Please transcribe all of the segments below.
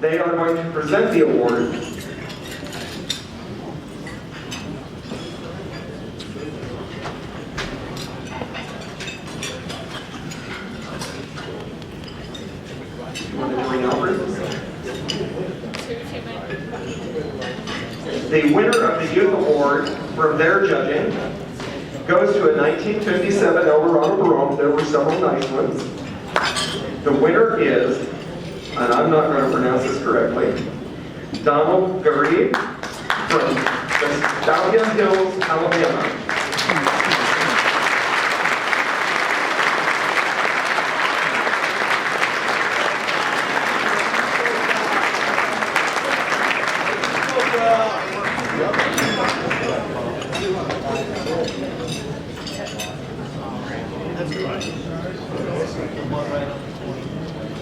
They are going to present the award. The winner of the Youth Award from their judging goes to a 1957 Eldorado Barone. There were several nice ones. The winner is, and I'm not going to pronounce this correctly, Donald Garib from Visalia Hills, Alabama.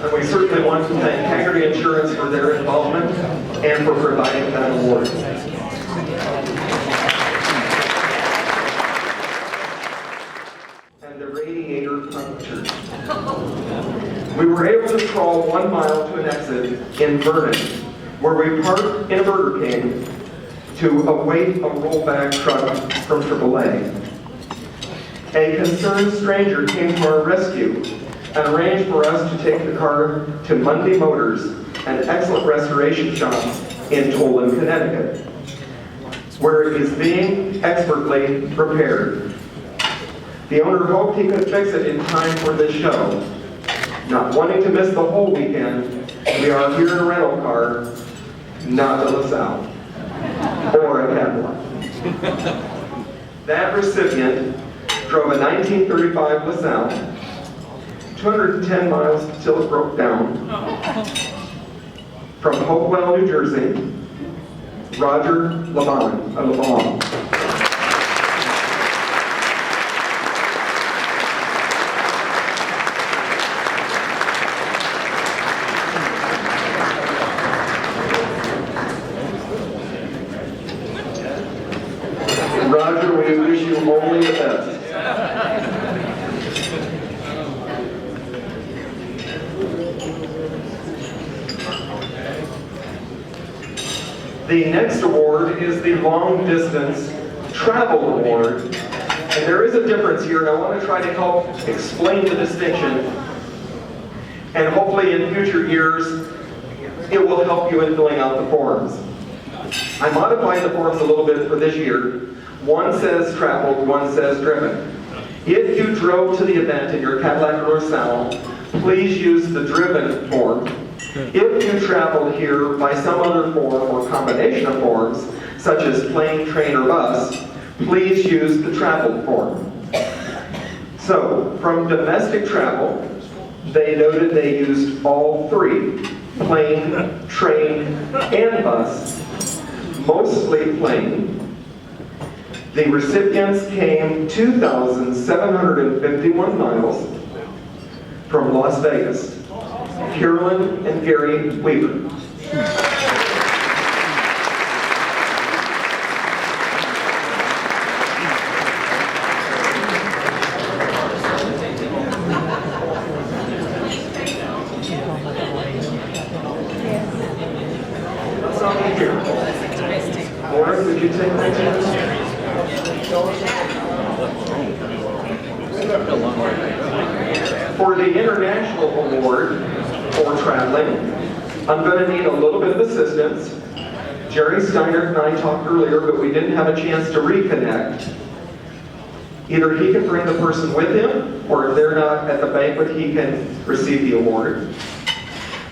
And we certainly want to thank Hagerty Insurance for their involvement and for providing that award. And the radiator puncture. We were able to crawl 1 mile to an exit in Vernon, where we parked in a Burger King to await a rollback truck from AAA. A concerned stranger came to our rescue and arranged for us to take the car to Monday Motors, an excellent restoration shop in Tolan, Connecticut, where it is being expertly repaired. The owner hoped he could fix it in time for this show. Not wanting to miss the whole weekend, we are here in a rental car, not a LaSalle or a Cadillac. That recipient drove a 1935 LaSalle, 210 miles until it broke down, from Hopewell, New Jersey, Roger LeBon. Roger, we wish you only the best. The next award is the Long Distance Travel Award. And there is a difference here, and I want to try to help explain the distinction. And hopefully in future years, it will help you in filling out the forms. I modified the forms a little bit for this year. One says traveled, one says driven. If you drove to the event in your Cadillac LaSalle, please use the driven form. If you traveled here by some other form or combination of forms, such as plane, train, or bus, please use the traveled form. So, from domestic travel, they noted they used all three, plane, train, and bus, mostly plane. The recipients came 2,751 miles from Las Vegas. Carolyn and Gary Weaver. What's on here? Lauren, would you take my chance? For the International Award for traveling, I'm going to need a little bit of assistance. Jerry Steiner and I talked earlier, but we didn't have a chance to reconnect. Either he can bring the person with him, or if they're not at the banquet, he can receive the award.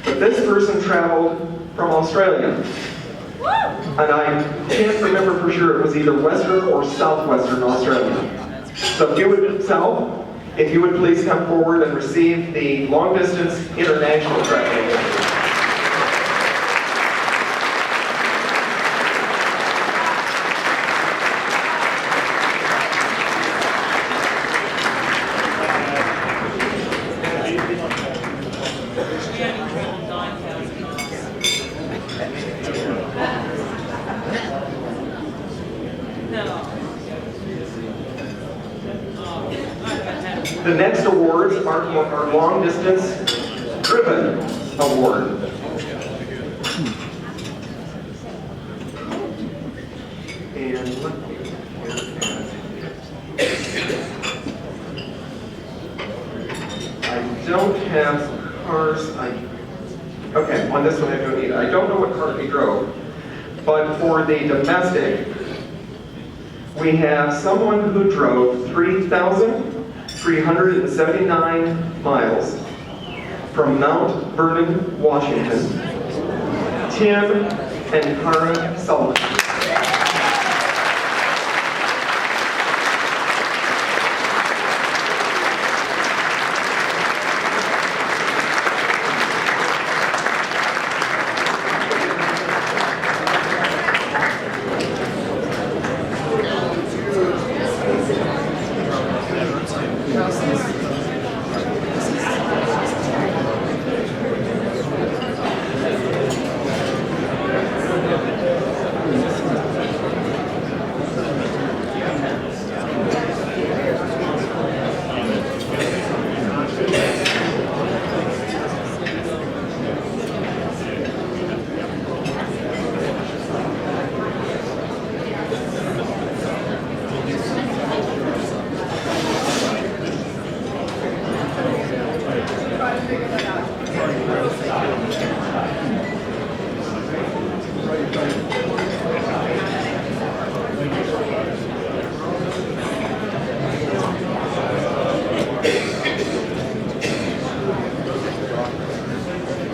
But this person traveled from Australia. And I can't remember for sure, it was either Western or Southwestern Australia. So if you would please come forward and receive the Long Distance International Travel Award. The next awards are our Long Distance Driven Award. don't have cars. Okay, on this one I don't need. I don't know what car he drove, but for the domestic, we have someone who drove 3,379 miles from Mount Vernon, Washington, Tim and Cara Sullivan.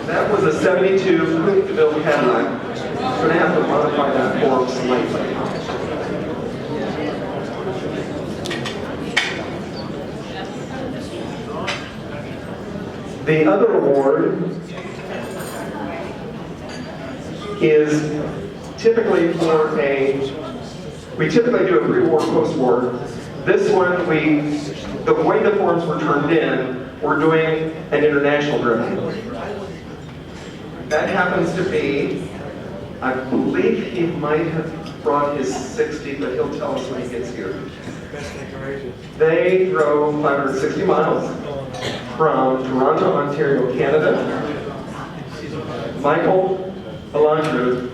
That was a 72 Coupe Cadillac. I'm going to have to modify that form slightly. The other award is typically for we typically do a pre-war, post-war. This one, the way the forms were turned in, we're doing an international driven. That happens to be, I believe he might have brought his 60, but he'll tell us when he gets here. They drove 560 miles from Toronto, Ontario, Canada. Michael Alandru.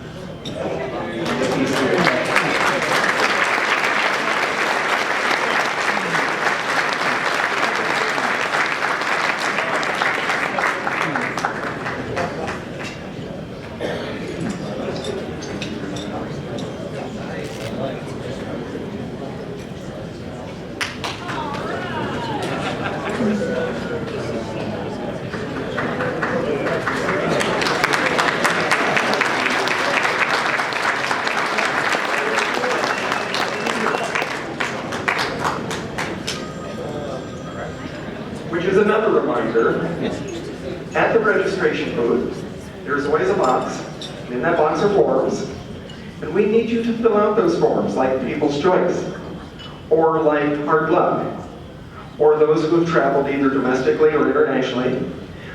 Which is another reminder, at the registration booth, there's always a box, and in that box are forms, and we need you to fill out those forms, like People's Choice, or like Hard Luck, or those who have traveled either domestically or internationally.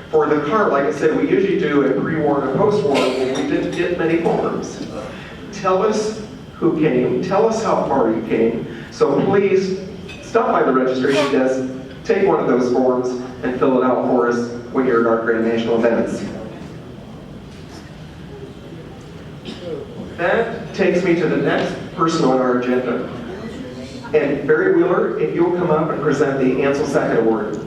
For the car, like I said, we usually do a pre-war and a post-war, when we didn't get many forms. Tell us who came, tell us how far you came, so please stop by the registration desk, take one of those forms and fill it out for us when you're at our Grand National events. That takes me to the next person on our agenda. And Barry Wheeler, if you'll come up and present the Ansel Sackett Award.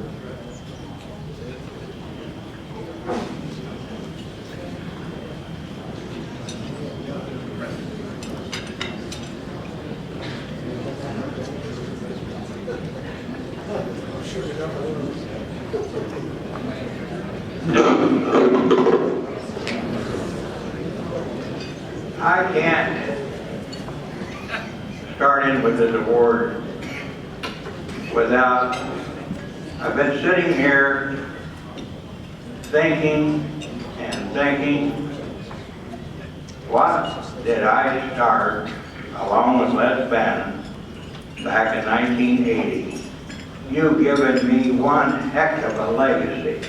I can't start in with this award without, I've been sitting here thinking and thinking, what did I start along with Les Bannon back in 1980? You've given me one heck of a legacy,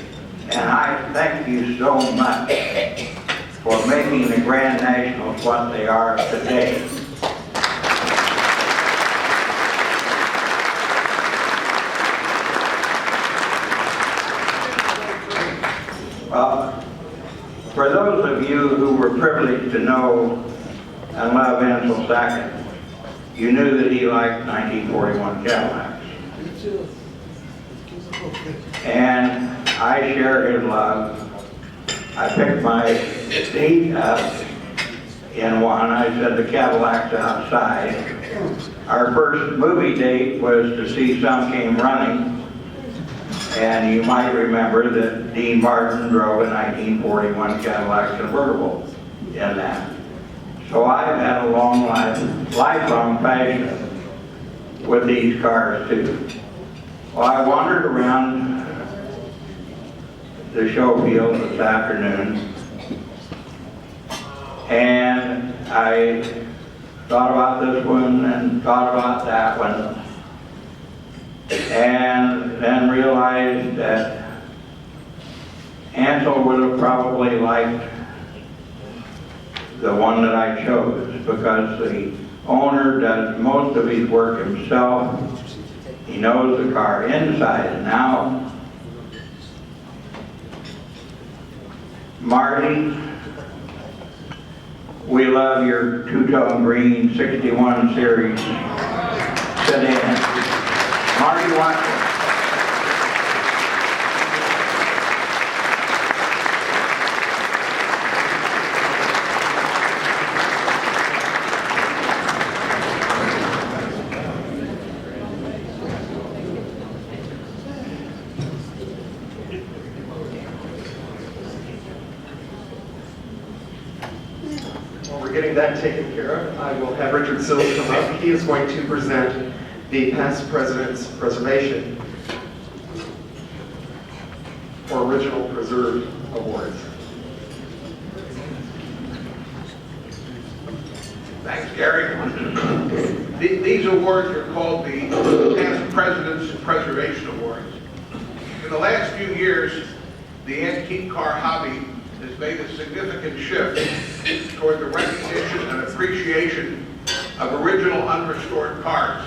and I thank you so much for making the Grand Nationals what they are today. Well, for those of you who were privileged to know and love Ansel Sackett, you knew that he liked 1941 Cadillacs. And I share his love. I picked my seat up in one. I said the Cadillac's outside. Our first movie date was to see Some Came Running. And you might remember that Dean Martin drove a 1941 Cadillac convertible in that. So I've had a lifelong passion with these cars too. Well, I wandered around the show field this afternoon, and I thought about this one and thought about that one, and then realized that Ansel would have probably liked the one that I chose, because the owner does most of his work himself. He knows the car inside and out. Marty, we love your two-tone green 61 series sedan. Marty Watson. While we're getting that taken care of, I will have Richard Sills come up. He is going to present the Past President's Preservation or Original Preserved Awards. Thanks, Gary. These awards are called the Past President's Preservation Awards. In the last few years, the antique car hobby has made a significant shift toward the recognition and appreciation of original unrestored cars.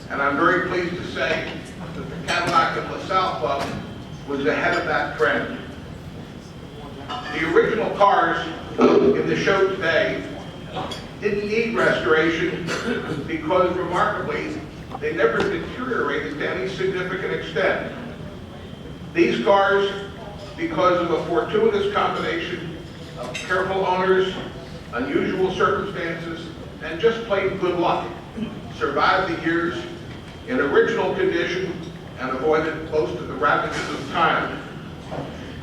And I'm very pleased to say that the Cadillac LaSalle Club was ahead of that trend. The original cars in the show today didn't need restoration because, remarkably, they never deteriorated to any significant extent. These cars, because of a fortuitous combination of careful owners, unusual circumstances, and just plain good luck, survived the years in original condition and avoided most of the ravages of time.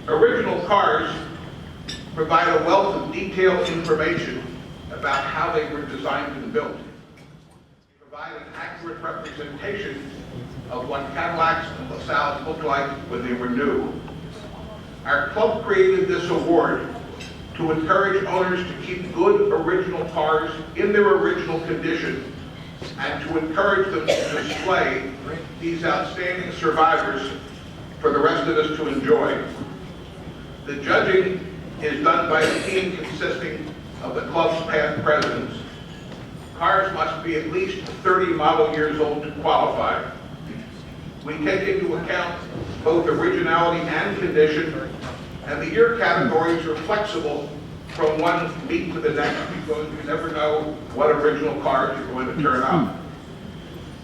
Original cars provide a wealth of detailed information about how they were designed and built. They provide an accurate representation of what Cadillacs and LaSalles looked like when they were new. Our club created this award to encourage owners to keep good original cars in their original condition and to encourage them to display these outstanding survivors for the rest of us to enjoy. The judging is done by a team consisting of the club's past presidents. Cars must be at least 30 model years old to qualify. We take into account both originality and condition, and the year categories are flexible from one meet to the next because you never know what original cars are going to turn out.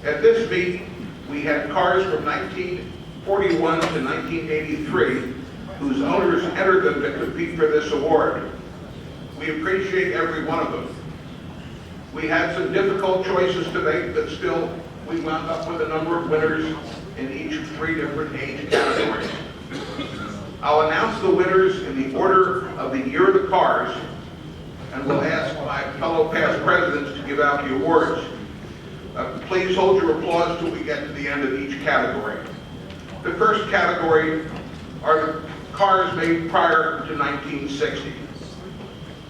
At this meet, we had cars from 1941 to 1983 whose owners entered them to compete for this award. We appreciate every one of them. We had some difficult choices to make, but still we wound up with a number of winners in each of 3 different age categories. I'll announce the winners in the order of the year of the cars, and will ask my fellow past presidents to give out the awards. Please hold your applause till we get to the end of each category. The first category are the cars made prior to 1960.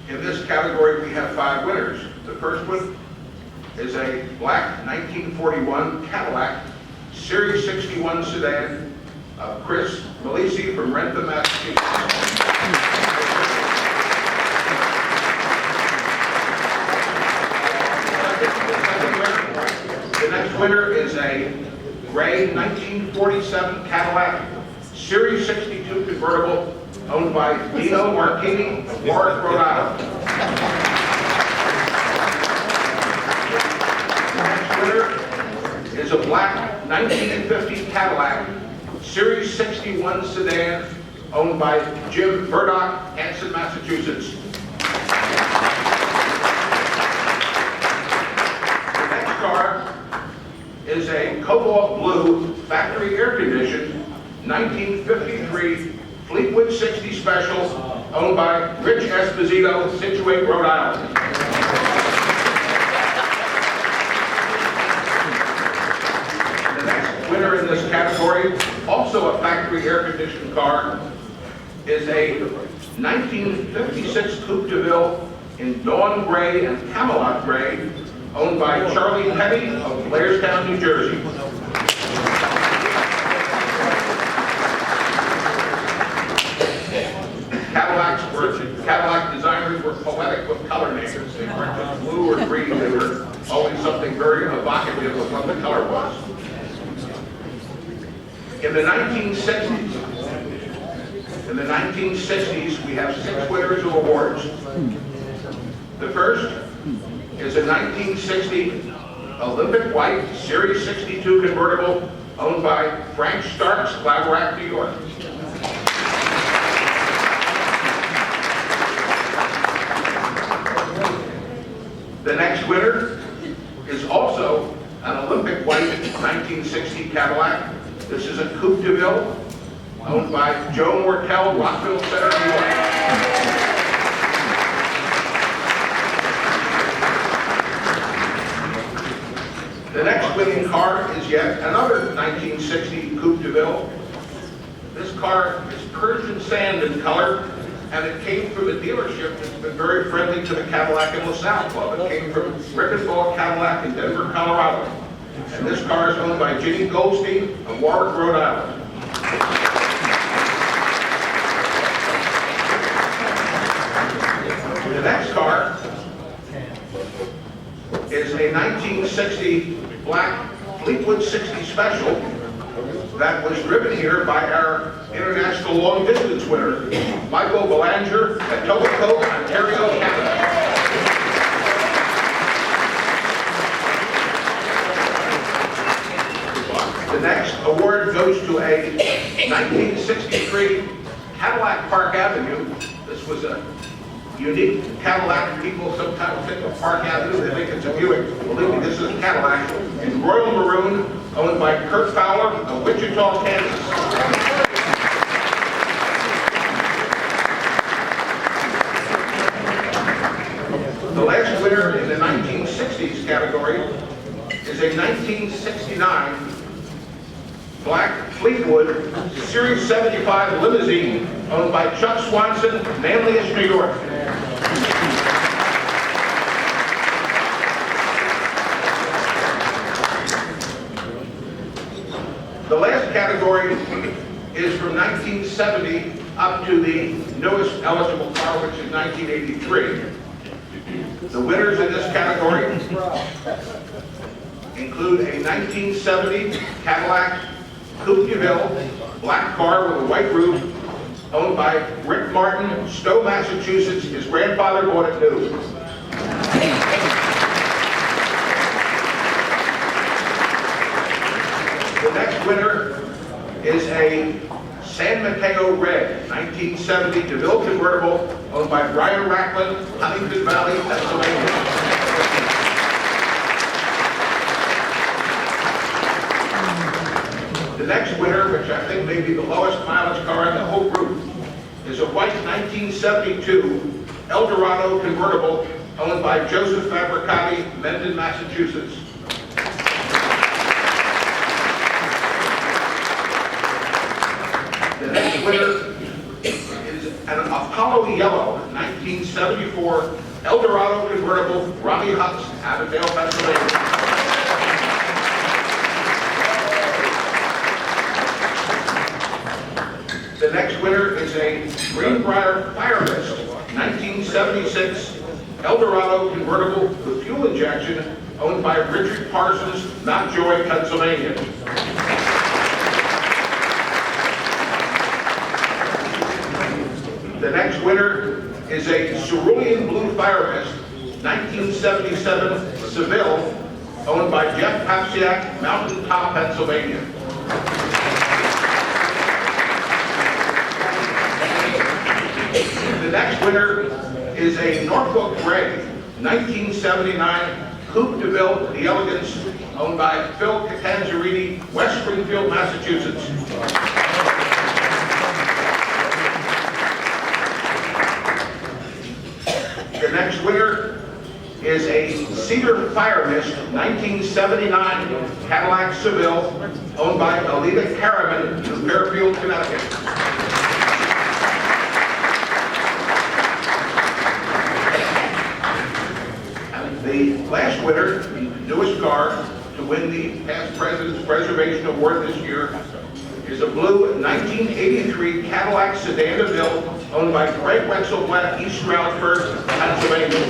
In this category, we have 5 winners. The first one is a black 1941 Cadillac Series 61 sedan of Chris Malisi from Rentham, Massachusetts. The next winner is a gray 1947 Cadillac Series 62 convertible owned by Dino Martini of Warwick, Rhode Island. The next winner is a black 1950 Cadillac Series 61 sedan owned by Jim Murdoch, Hanson, Massachusetts. The next car is a cobalt blue factory air-conditioned 1953 Fleetwood 60 Special owned by Rich Esposito, Situate, Rhode Island. The next winner in this category, also a factory air-conditioned car, is a 1956 Coupe de Ville in Dawn Gray and Camelot Gray, owned by Charlie Petty of Blairstown, New Jersey. Cadillac designers were poetic with color names. They weren't just blue or green, they were always something very evocative of what the color was. In the 1960s, we have 6 winners of awards. The first is a 1960 Olympic White Series 62 convertible owned by Frank Starks, Claverack, New York. The next winner is also an Olympic White 1960 Cadillac. This is a Coupe de Ville owned by Joe Mortel, Rockville Center, New York. The next winning car is yet another 1960 Coupe de Ville. This car is Persian sand in color, and it came from a dealership that's been very friendly to the Cadillac LaSalle Club. It came from Rickenbaugh Cadillac in Denver, Colorado. And this car is owned by Ginny Goldstein of Warwick, Rhode Island. The next car is a 1960 black Fleetwood 60 Special that was driven here by our international long distance winner, Michael Belanger at Tobico, Ontario, Canada. The next award goes to a 1963 Cadillac Park Avenue. This was a unique Cadillac. People sometimes think of Park Avenue, they think it's a Buick. Believe me, this is a Cadillac in royal maroon, owned by Kurt Fowler of Wichita, Kansas. The last winner in the 1960s category is a 1969 black Fleetwood Series 75 limousine owned by Chuck Swanson, Manlius, New York. The last category is from 1970 up to the newest eligible car, which is 1983. The winners in this category include a 1970 Cadillac Coupe de Ville black car with a white roof, owned by Rick Martin, Stowe, Massachusetts. His grandfather bought it new. The next winner is a San Mateo Red 1970 DeVille convertible owned by Brian Racklin, Huntington Valley, Pennsylvania. The next winner, which I think may be the lowest mileage car in the whole group, is a white 1972 Eldorado convertible owned by Joseph Fabricati, Mendon, Massachusetts. The next winner is an Apollo Yellow 1974 Eldorado convertible, Robbie Hutz, Avondale, Pennsylvania. The next winner is a Greenbrier Fire Mist 1976 Eldorado convertible with fuel injection owned by Richard Parsons, Mountjoy, Pennsylvania. The next winner is a Cerulean Blue Fire Mist 1977 Seville owned by Jeff Papsiak, Mountain Top, Pennsylvania. the next winner is a Norfolk Gray 1979 Coupe de Ville d'Elegance, owned by Phil Catanzarini, West Springfield, Massachusetts. The next winner is a Cedar Fire Mist 1979 Cadillac Seville, owned by Alita Caravan in Fairfield, Connecticut. And the last winner, the newest car to win the Past President's Preservation Award this year, is a blue 1983 Cadillac Sedan DeVille, owned by Greg Wetzelblatt, East Stroudsburg, Pennsylvania.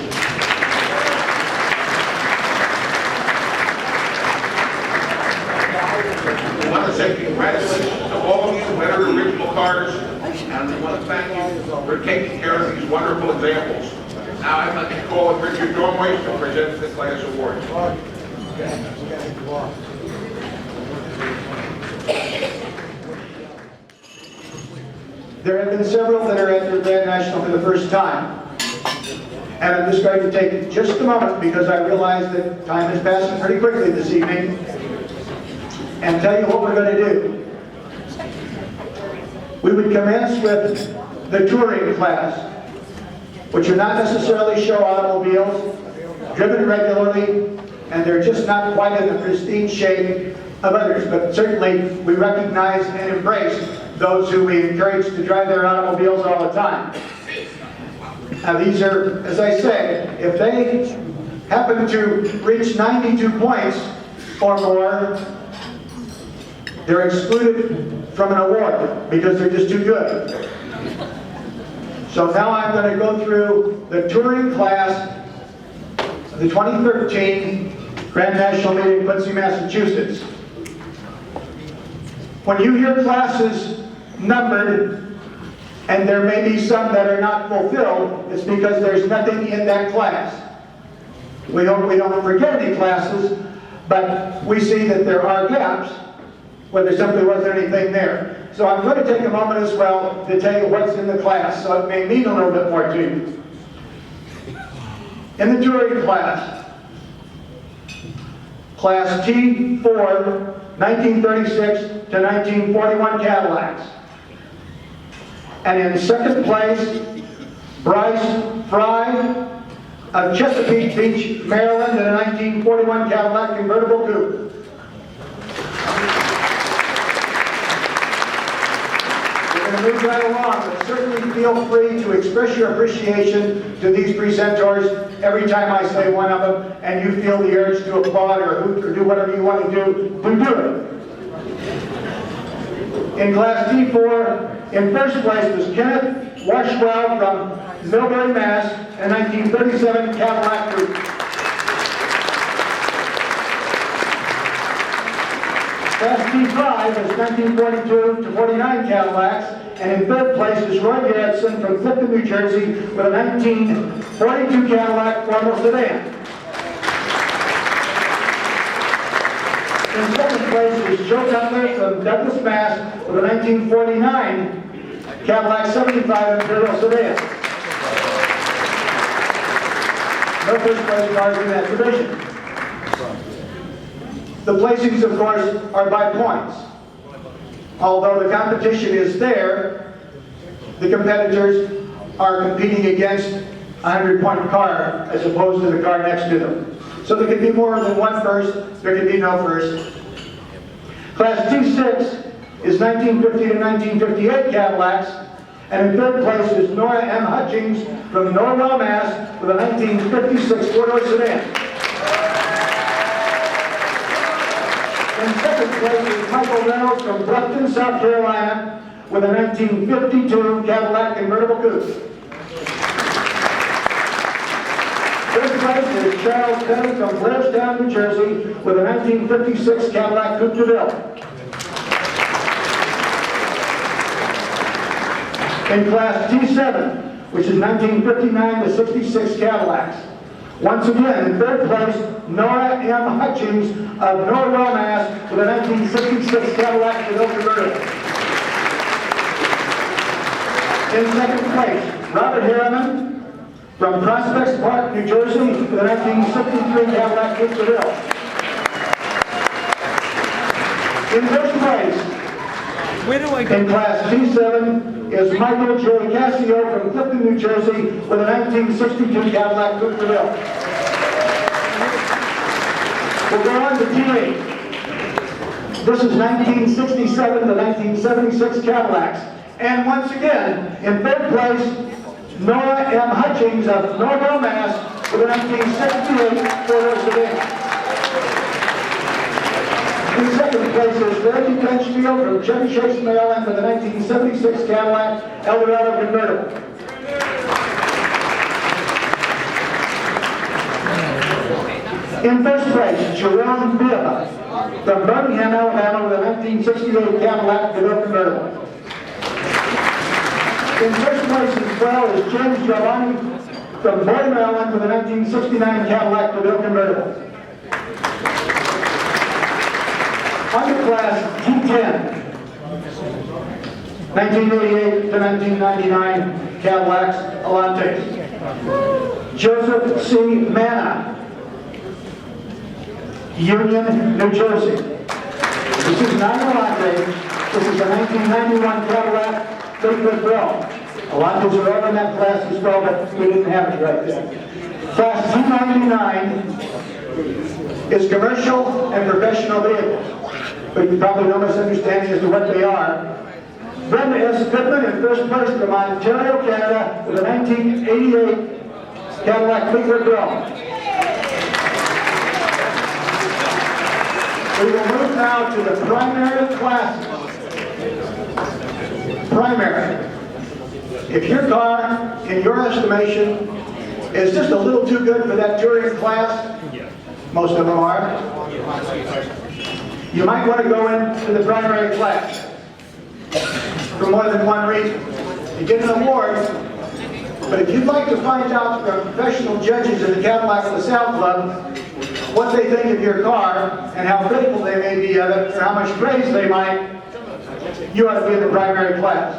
We want to say congratulations to all of you who entered original cars, and we want to thank you for taking care of these wonderful examples. Now I'd like to call on Richard Dormoy to present the class award. There have been several that are at the Grand National for the first time. And I'm just going to take just a moment because I realize that time is passing pretty quickly this evening and tell you what we're going to do. We would commence with the touring class, which are not necessarily show automobiles, driven regularly, and they're just not quite in the pristine shape of others, but certainly we recognize and embrace those who we encourage to drive their automobiles all the time. Now these are, as I say, if they happen to reach 92 points or more, they're excluded from an award because they're just too good. So now I'm going to go through the touring class of the 2013 Grand National Meeting in Quincy, Massachusetts. When you hear classes numbered, and there may be some that are not fulfilled, it's because there's nothing in that class. We hope we don't forget any classes, but we see that there are gaps where there simply wasn't anything there. So I'm going to take a moment as well to tell you what's in the class, so it may mean a little bit more to you. In the touring class, Class T4, 1936 to 1941 Cadillacs. And in second place, Bryce Fry of Chesapeake Beach, Maryland, in a 1941 Cadillac convertible coupe. We're going to move right along, but certainly feel free to express your appreciation to these presenters every time I say one of them, and you feel the urge to applaud or hoot or do whatever you want to do it. In Class T4, in first place was Kenneth Washwell from Millbury, Mass., a 1937 Cadillac coupe. Class T5 is 1942 to 49 Cadillacs, and in third place is Roy Garrettson from Clifton, New Jersey, with a 1942 Cadillac formal sedan. In second place is Joe Cutler from Douglas, Mass., with a 1949 Cadillac 75 Imperial sedan. No first place cars in that division. The placings, of course, are by points. Although the competition is there, the competitors are competing against a 100-point car as opposed to the car next to them. So there can be more than one first, there can be no first. Class T6 is 1950 to 1958 Cadillacs, and in third place is Nora M. Hutchings from Norwell, Mass., with a 1956 four-door sedan. In second place is Michael Reynolds from Bluffton, South Carolina, with a 1952 Cadillac convertible coupe. Third place is Charles Penny from Blairstown, New Jersey, with a 1956 Cadillac Coupe de Ville. In Class T7, which is 1959 to 66 Cadillacs. Once again, in third place, Nora M. Hutchings of Norwell, Mass., with a 1966 Cadillac DeVille convertible. In second place, Robert Harriman from Prospect Park, New Jersey, with a 1963 Cadillac LaSalle. In first place, Where do I go? in Class T7 is Michael J. Cassio from Clifton, New Jersey, with a 1962 Cadillac LaSalle. We'll go on to T8. This is 1967 to 1976 Cadillacs. And once again, in third place, Nora M. Hutchings of Norville, Mass. with a 1968 four-door sedan. In second place is Randy Benchfield from Chevy Chase, Maryland with a 1976 Cadillac Eldorado convertible. In first place, Jerome Biaba from Birmingham, Alabama with a 1968 Cadillac DeVille convertible. In first place as well is James Giovanni from Boyd, Maryland with a 1969 Cadillac DeVille convertible. Underclass T10, 1988 to 1999 Cadillacs Elantes. Joseph C. Manna, Union, New Jersey. This is not an Elante. This is a 1991 Cadillac 30-foot grill. Elantes are over in that class as well, but we didn't have it right then. Class T99 is commercial and professional vehicles. But you probably no misunderstanding as to what they are. Brenda S. Goodman in first place from Ontario, Canada, with a 1988 Cadillac Fleetwood grill. We will move now to the primary classes. Primary. If your car, in your estimation, is just a little too good for that touring class, most of them are, you might want to go into the primary class for more than one reason. You get an award, but if you'd like to find out from professional judges in the Cadillac LaSalle Club what they think of your car and how critical they may be of it, or how much praise they might, you ought to be in the primary class.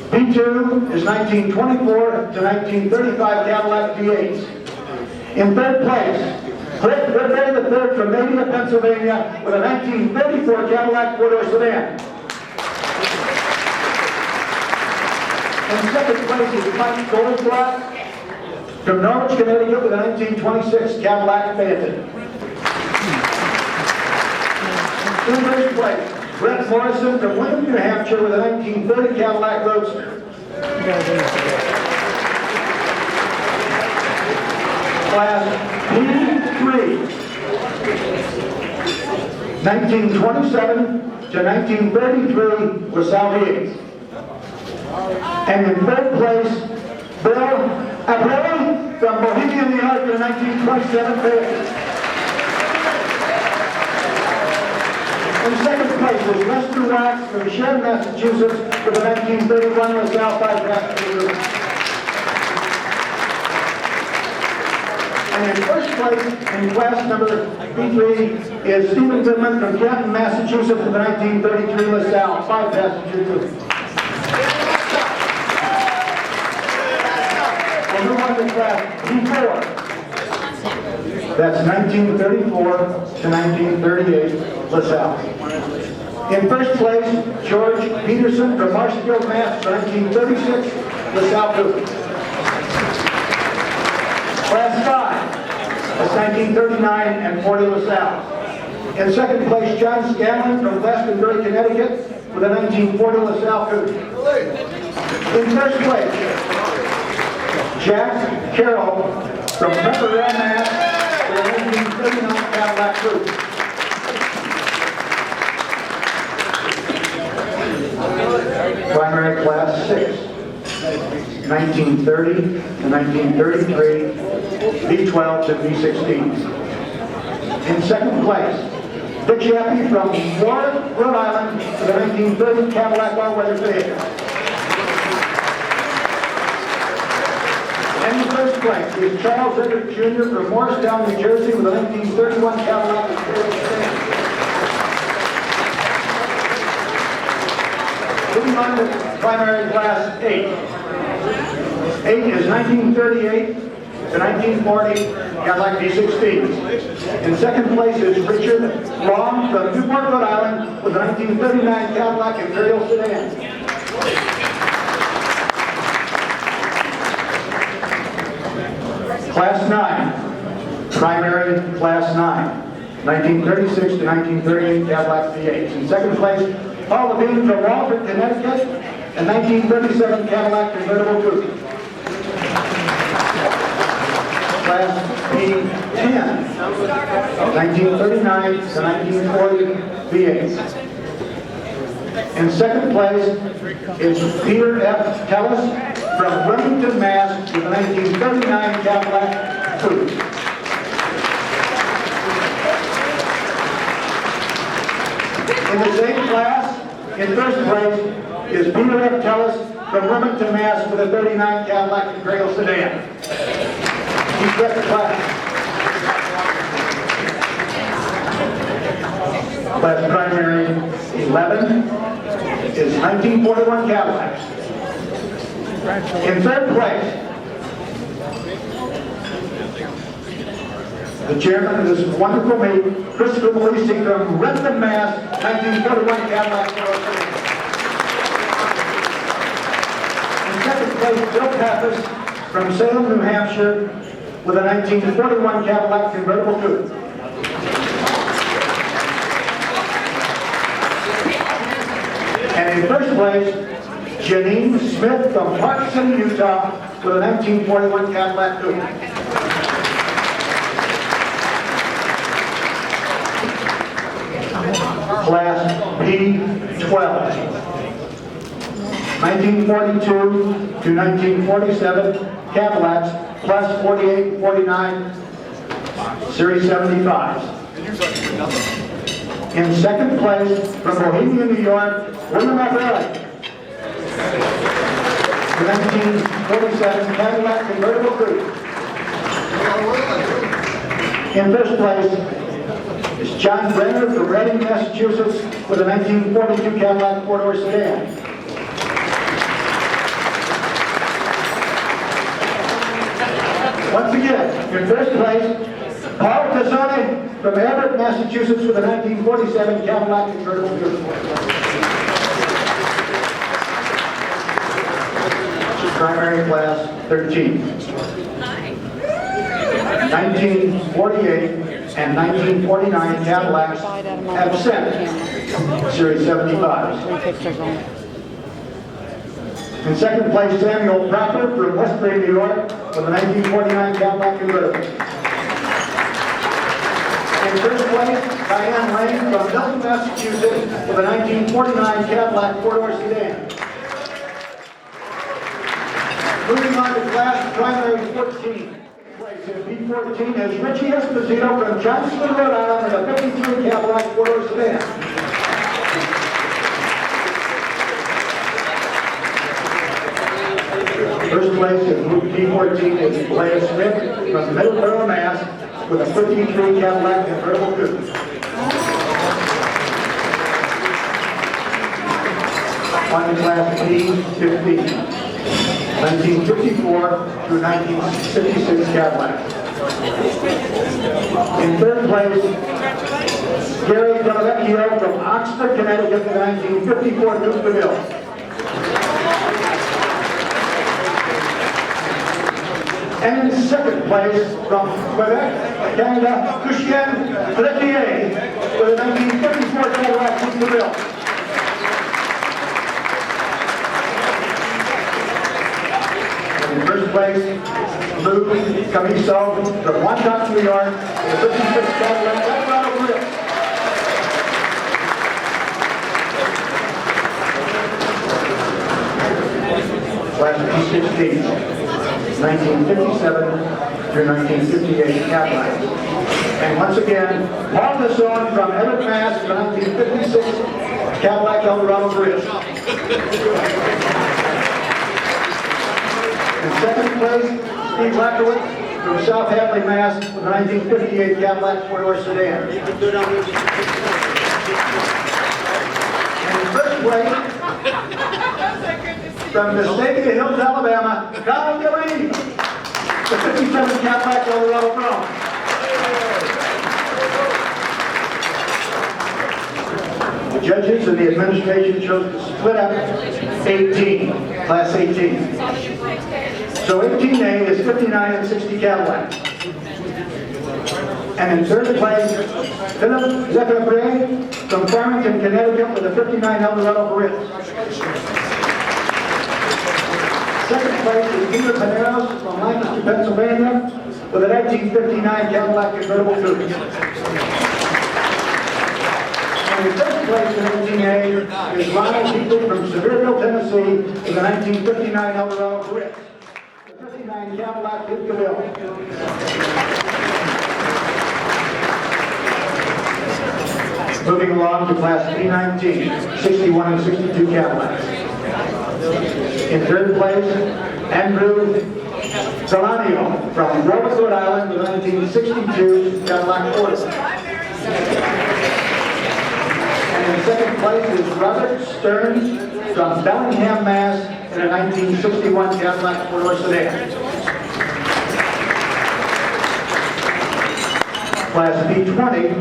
P2 is 1924 to 1935 Cadillac V8s. In third place, Cliff Woodbury III from Media, Pennsylvania, with a 1934 Cadillac four-door sedan. In second place is Mike Goldblatt from Norwich, Connecticut, with a 1926 Cadillac Phantom. In first place, Brett Morrison from Wyndham, New Hampshire, with a 1930 Cadillac Roadster. Class P3, 1927 to 1933 LaSalle V8s. And in third place, Bill Abreu from Bohemia, New York, with a 1927 Phantom. In second place is Lester Wax from Sharon, Massachusetts, with a 1931 LaSalle 5-passenger group. And in first place, in class number B3, is Stephen Goodman from Canton, Massachusetts, with a 1933 LaSalle 5-passenger group. We'll move on to class B4. That's 1934 to 1938 LaSalle. In first place, George Peterson from Marshfield, Mass. 1936 LaSalle Coupe. Class 5, that's 1939 and 40 LaSalle. In second place, John Scanlon from Glastonbury, Connecticut, with a 1940 LaSalle Coupe. In first place, Jack Carroll from Pepperell, Mass. with a 1939 Cadillac Coupe. Primary class 6, 1930 to 1933, V12 to V16s. In second place, Dick Chappie from Warwick, Rhode Island, with a 1930 Cadillac all-weather vehicle. And in first place is Charles Everett Jr. from Morristown, New Jersey, with a 1931 Cadillac Experience. In Moving on to primary class 8. 8 is 1938 to 1940 Cadillac V16s. In second place is Richard Long from Newport, Rhode Island with a 1939 Cadillac Imperial sedan. Class 9, primary class 9, 1936 to 1938 Cadillac V8s. In second place, Paul Levine from Walford, Connecticut, a 1937 Cadillac convertible coupe. Class B10, 1939 to 1940 V8s. In second place is Peter F. Tellis from Wilmington, Mass. with a 1939 Cadillac coupe. In the same class, in first place, is Peter F. Tellis from Wilmington, Mass. with a 39 Cadillac Imperial sedan. He set the class. Class primary 11 is 1941 Cadillacs. In third place, the chairman of this wonderful meeting, Christopher Malisi from Rentham, Mass., 1941 Cadillac. In second place, Bill Pappas from Salem, New Hampshire, with a 1941 Cadillac convertible coupe. And in first place, Janine Smith from Park City, Utah, with a 1941 Cadillac coupe. Class B12, 1942 to 1947 Cadillacs, plus 48 and 49 Series 75s. In second place, from Bohemia, New York, William F. The 1947 Cadillac convertible coupe. In first place is John Brenner from Reading, Massachusetts, with a 1942 Cadillac four-door sedan. Once again, in first place, Paul Tassone from Everett, Massachusetts, with a 1947 Cadillac convertible coupe. Primary class 13. 1948 and 1949 Cadillacs have sent Series 75s. In second place, Samuel Proper from Westbury, New York, with a 1949 Cadillac convertible. In first place, Diane Lane from Milton, Massachusetts, with a 1949 Cadillac four-door sedan. Moving on to class primary 14. Place in B14 is Richie Esposito from Johnston, Rhode Island, with a 53 Cadillac four-door sedan. First place in B14 is Blair Smith from Middleborough, Mass. with a 53 Cadillac convertible coupe. On to class B15. 1954 through 1966 Cadillac. In third place, Gary Delavecchio from Oxford, Connecticut, the 1954 Duke DeMille. And in second place, from Quebec, Canada, Lucien Pelletier, with a 1954 Cadillac Duke DeMille. In first place, Lou Camiso from Wyandotte, New York, the 56 Cadillac Eldorado Grill. Class B16, 1957 through 1958 Cadillac. And once again, Paul Tassone from Everett, Mass. the 1956 Cadillac Eldorado Grill. In second place, Steve Lackowitz from South Hadley, Mass. with a 1958 Cadillac four-door sedan. And in first place, from the state of the Hills, Alabama, Don Delaney. The 57 Cadillac Eldorado Bronze. The judges and the administration chose to split up 18, class 18. So 18A is 59 and 60 Cadillac. And in third place, Philip Zechariah from Farmington, Connecticut with a 59 Eldorado Barretto. Second place is Peter Paneros from Lancaster, Pennsylvania with a 1959 Cadillac convertible coupe. And in first place in 18A is Ronald Heatley from Sevierville, Tennessee with a 1959 Eldorado Barretto. The 59 Cadillac Coupe de Ville. Moving along to class B19, 61 and 62 Cadillacs. In third place, Andrew Delanio from Warwick, Rhode Island with 1962 Cadillac Forte. And in second place is Robert Stearns from Bellingham, Mass. in a 1961 Cadillac four-door sedan. Class B20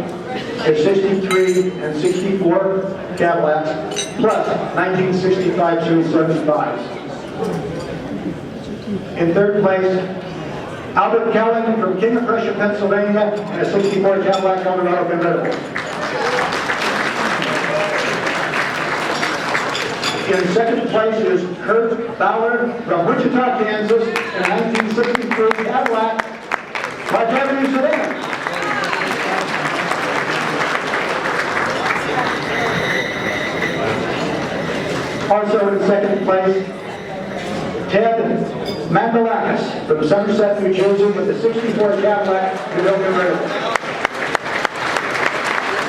is 63 and 64 Cadillacs, plus 1965 Series 75s. In third place, Albert Callan from King of Prussia, Pennsylvania, in a 64 Cadillac Eldorado convertible. In second place is Kurt Bauer from Wichita, Kansas, in a 1963 Cadillac Park Avenue sedan. Also in second place, Ted Mandalakis from Somerset, New Jersey, with the 64 Cadillac DeVille convertible.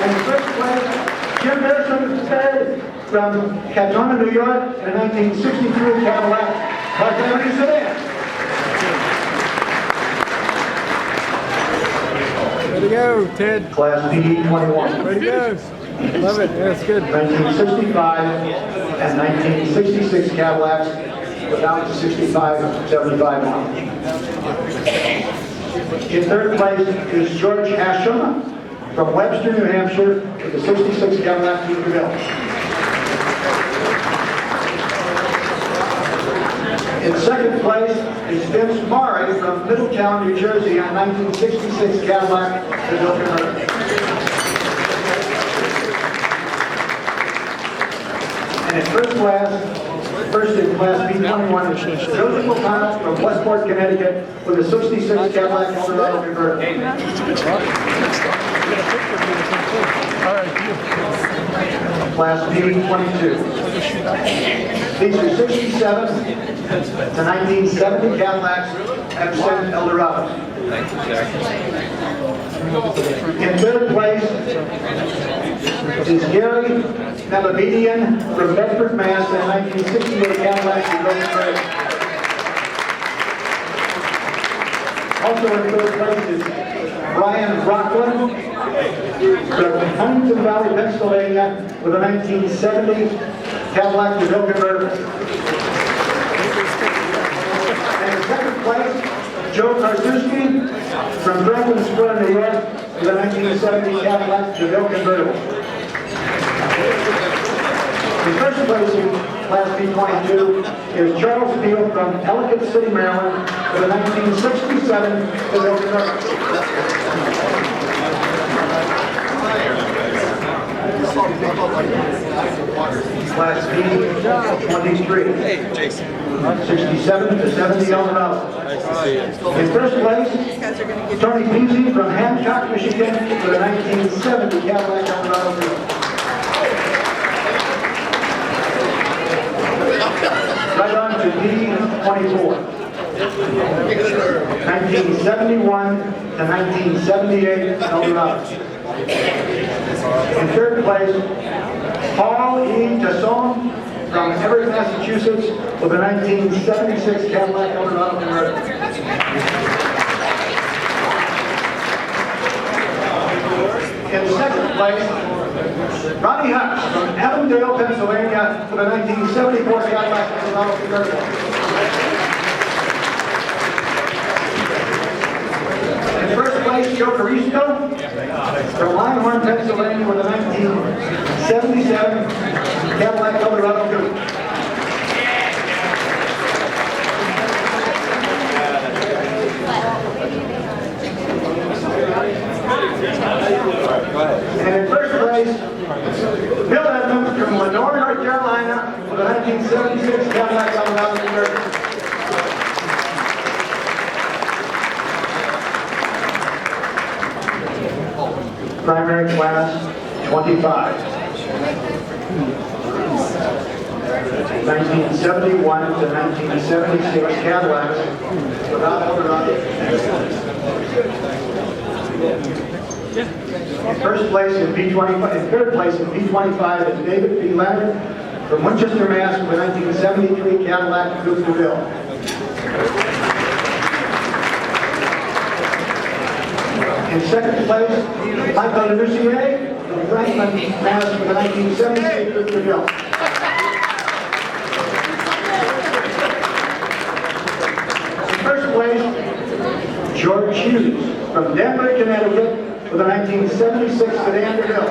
And in first place, Jim Harrison III from Katona, New York, in a 1963 Cadillac Park Avenue sedan. Way to go, Ted. Class B21. Way to go. Love it. Yeah, it's good. 1965 and 1966 Cadillacs without the 65-75 model. In third place is George Hashem from Webster, New Hampshire, with the 66 Cadillac DeVille. In second place is Vince Murray from Middletown, New Jersey, on 1966 Cadillac DeVille convertible. And in first in class B21 is Joseph O'Connell from Westport, Connecticut, with a 66 Cadillac Eldorado convertible. Class B22. These are 67 to 1970 Cadillacs Epson Eldorados. In third place is Gary Melabedian from Bedford, Mass. in 1968 Cadillac DeVille convertible. Also in third place is Brian Rockland from Huntington Valley, Pennsylvania, with a 1970 Cadillac DeVille convertible. And in second place, Joe Karszewski from Franklin Square, New York, with a 1970 Cadillac DeVille convertible. In first place in Class B22 is Charles Steele from Ellicott City, Maryland, with a 1967 DeVille convertible. Class B23. 67 to 70 Eldorado. In first place, Tony Peasy from Hancock, Michigan, with a 1970 Cadillac Eldorado. Right on to B24. 1971 to 1978 Eldorado. In third place, Paul E. Dasson from Everett, Massachusetts, with a 1976 Cadillac Eldorado convertible. In second place, Ronnie Hutch from Avondale, Pennsylvania, for the 1974 Cadillac LaSalle convertible. In first place, Joe Carisco from Linehorn, Pennsylvania with a 1977 Cadillac Eldorado coupe. And in first place, Bill Edmonds from Lenore, North Carolina with a 1976 Cadillac Eldorado convertible. Primary class 25. 1971 to 1976 Cadillacs without Eldorado. In first place in P25, in third place in P25 is David P. Leonard from Winchester, Mass. with a 1973 Cadillac Coupe de Ville. In second place, Michael Denussier from Franklin, Mass. with a 1973 Coupe de Ville. In first place, George Hughes from Denver, Connecticut with a 1976 sedan DeVille.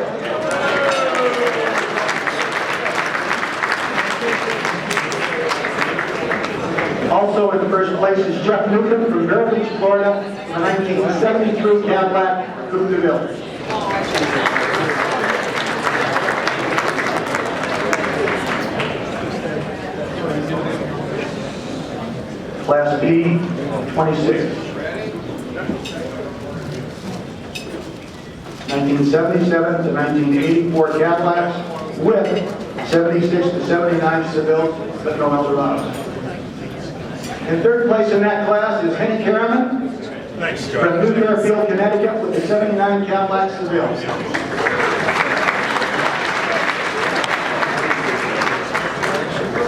Also in first place is Jeff Newcomb from Vero Beach, Florida with a 1973 Cadillac Coupe de Ville. Class B, 26. 1977 to 1984 Cadillacs with 76 to 79 Sevilles, but no Eldorados. In third place in that class is Henny Karaman from New Fairfield, Connecticut with the 79 Cadillac Sevilles.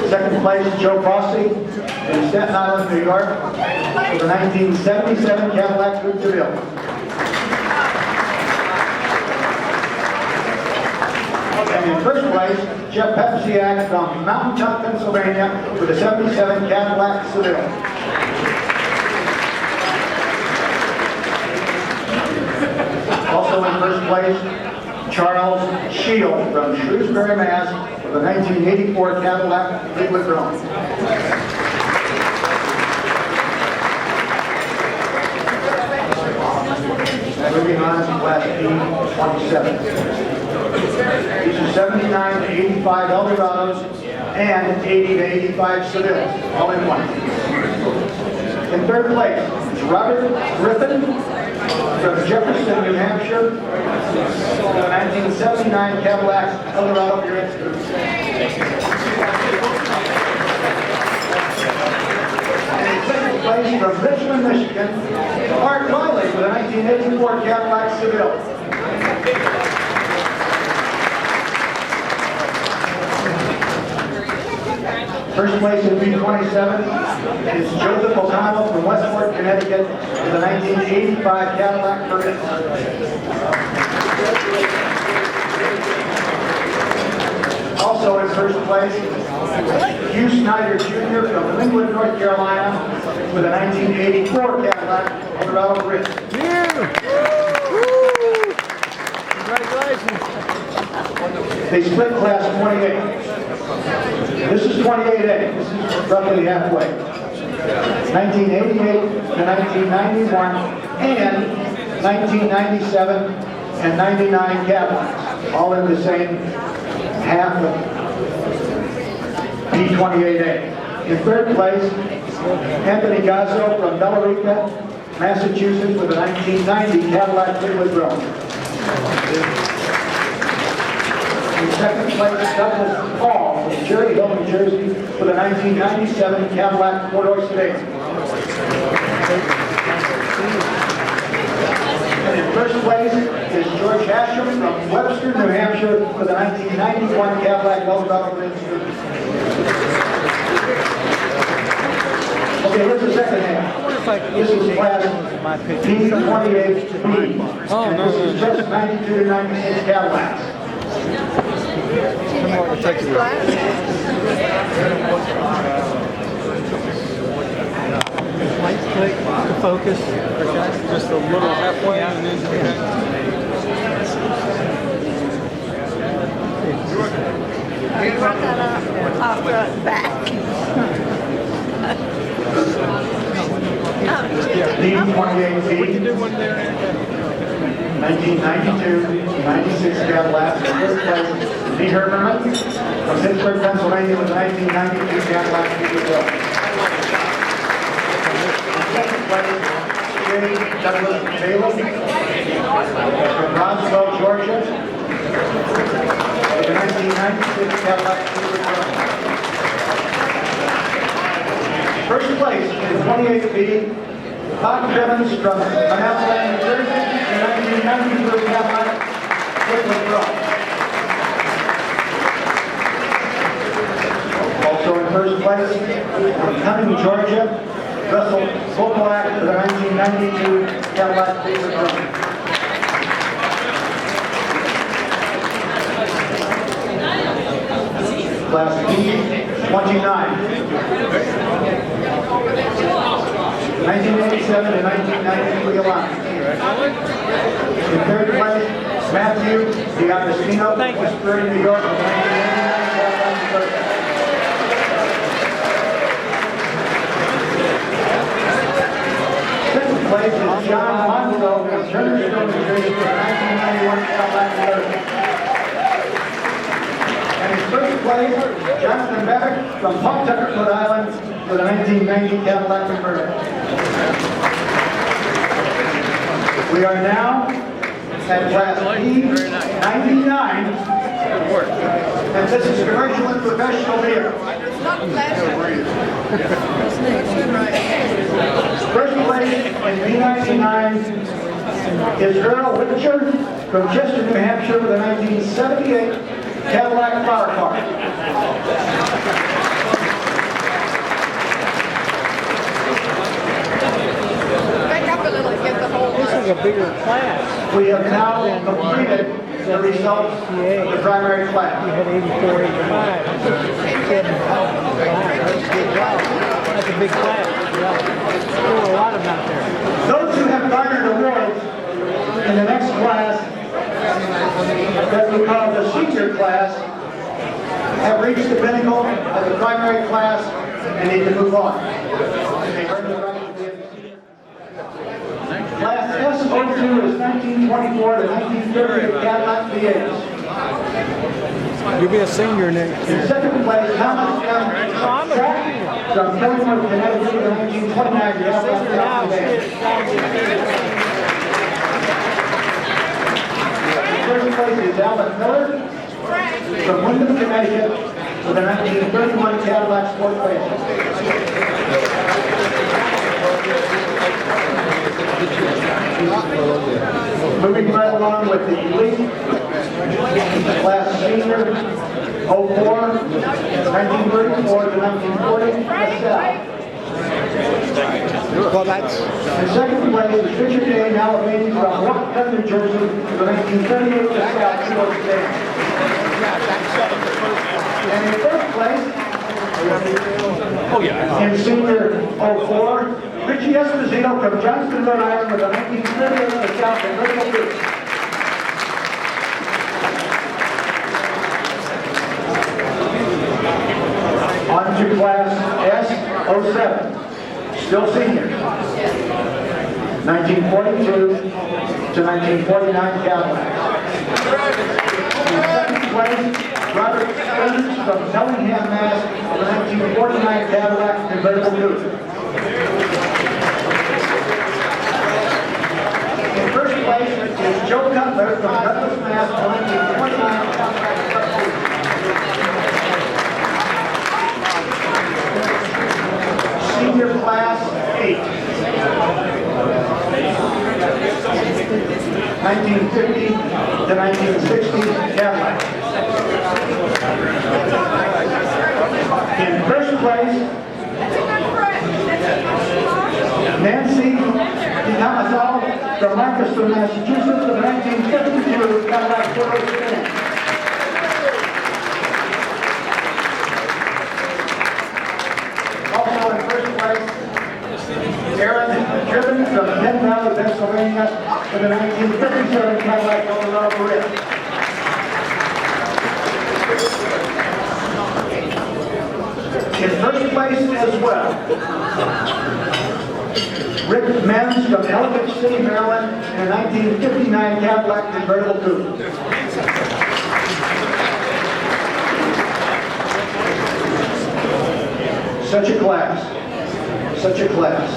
Second place, Joe Fossey from Staten Island, New York with the 1977 Cadillac Coupe de Ville. And in first place, Jeff Pepsiak from Mountain Top, Pennsylvania with a 77 Cadillac Seville. Also in first place, Charles Shield from Shrewsbury, Mass. with a 1984 Cadillac Fleetwood Rome. Moving on to Class B, 27. These are 79 to 85 Eldorados and 80 to 85 Sevilles, all in one. In third place is Robert Griffin from Jefferson, New Hampshire, with a 1979 Cadillac Eldorado Grand Coupe. And in second place from Richmond, Michigan, Mark Wiley with a 1984 Cadillac Seville. First place in B27 is Joseph O'Connell from Westport, Connecticut with a 1985 Cadillac Curtis. Also in first place, Hugh Snyder Jr. from Linwood, North Carolina with a 1984 Cadillac Eldorado Bridge. Congratulations. They split class 28. This is 28A. This is roughly halfway. 1988 to 1991 and 1997 and 99 Cadillacs, all in the same half of P28A. In third place, Anthony Gazzo from Bellarica, Massachusetts with a 1990 Cadillac Fleetwood Rome. In second place, Douglas Paul from Cherry Hill, New Jersey with a 1997 Cadillac four-door sedan. And in first place is George Hashem from Webster, New Hampshire with a 1991 Cadillac Eldorado Grand Coupe. Okay, here's the second half. This is class P28B. And this is just 92 to 96 Cadillacs. Come on, we'll take it. Right click to focus. Okay. Just a little halfway and then You brought that up off the back. Lead 28 feet. do one there. 1992, 96 Cadillac, first place, Lee Herberman from Pittsburgh, Pennsylvania, with a 1992 Cadillac LaSalle. Second place, J. Douglas Bailey from Roswell, Georgia, with a 1996 Cadillac LaSalle. First place in 28 feet, Todd Evans from Manhattan, New Jersey, in 1990 for Cadillac LaSalle. Also in first place, from Cumming, Georgia, Russell Volkolak for the 1992 Cadillac LaSalle. Class B, 29. 1987 to 1993 alliance. In third place, Matthew D'Agostino, Westbury, New York, with 1989 Second place is John Monzo from Turnerstone, New Jersey, with 1991 Cadillac Convertible. And in first place, Jonathan Bevick from Pawtucket, Rhode Island, with a 1990 Cadillac Convertible. We are now at Class B99, and this is commercial and professional beer. First place in B99 is Earl Whitcher from Chester, New Hampshire, with a 1978 Cadillac Flower Car. This is a bigger class. We have now completed the results of the primary You class. had 84, 85. That's a big class. There were a lot of them out there. Those who have garnered awards in the next class, that we call the senior class, have reached the pinnacle of the primary class and need to move on. They earn the right to be in the senior. Class S02 is 1924 to 1930 Cadillac V8s. You'll be a senior next In year. second place, Thomas M. Track from Fillmore, Connecticut, to 1929 Cadillac V8s. First place is Albert Miller from Wyndham, Connecticut, with a 1931 Cadillac Sport Base. Moving right along with the elite, class senior, 04, 1934 to 1940, LaSalle. Well, that's In second place is Richard A. Malavini from Rockford, New Jersey, the 1938 LaSalle Sports Base. And in first place, in senior 04, Richie Esposito from Johnston, Rhode Island, with a 1938 LaSalle Convertible Coupe. On to class S07, still senior. 1942 to 1949 Cadillac. In second place, Robert Stevens from Bellingham, Mass, with a 1949 Cadillac Convertible Coupe. In first place is Joe Cutler from Douglas, Mass, with a 1929 Cadillac Convertible Coupe. Senior class 8. 1950 to 1960 Cadillac. In first place, Nancy DiNamato from Lancaster, Massachusetts, of 1952 Cadillac Turbo Sedan. with a 1957 Cadillac LaSalle Marriot. In first place as well, Rick Menz from Ellicott City, Maryland, in a 1959 Cadillac convertible coupe. Such a class. Such a class.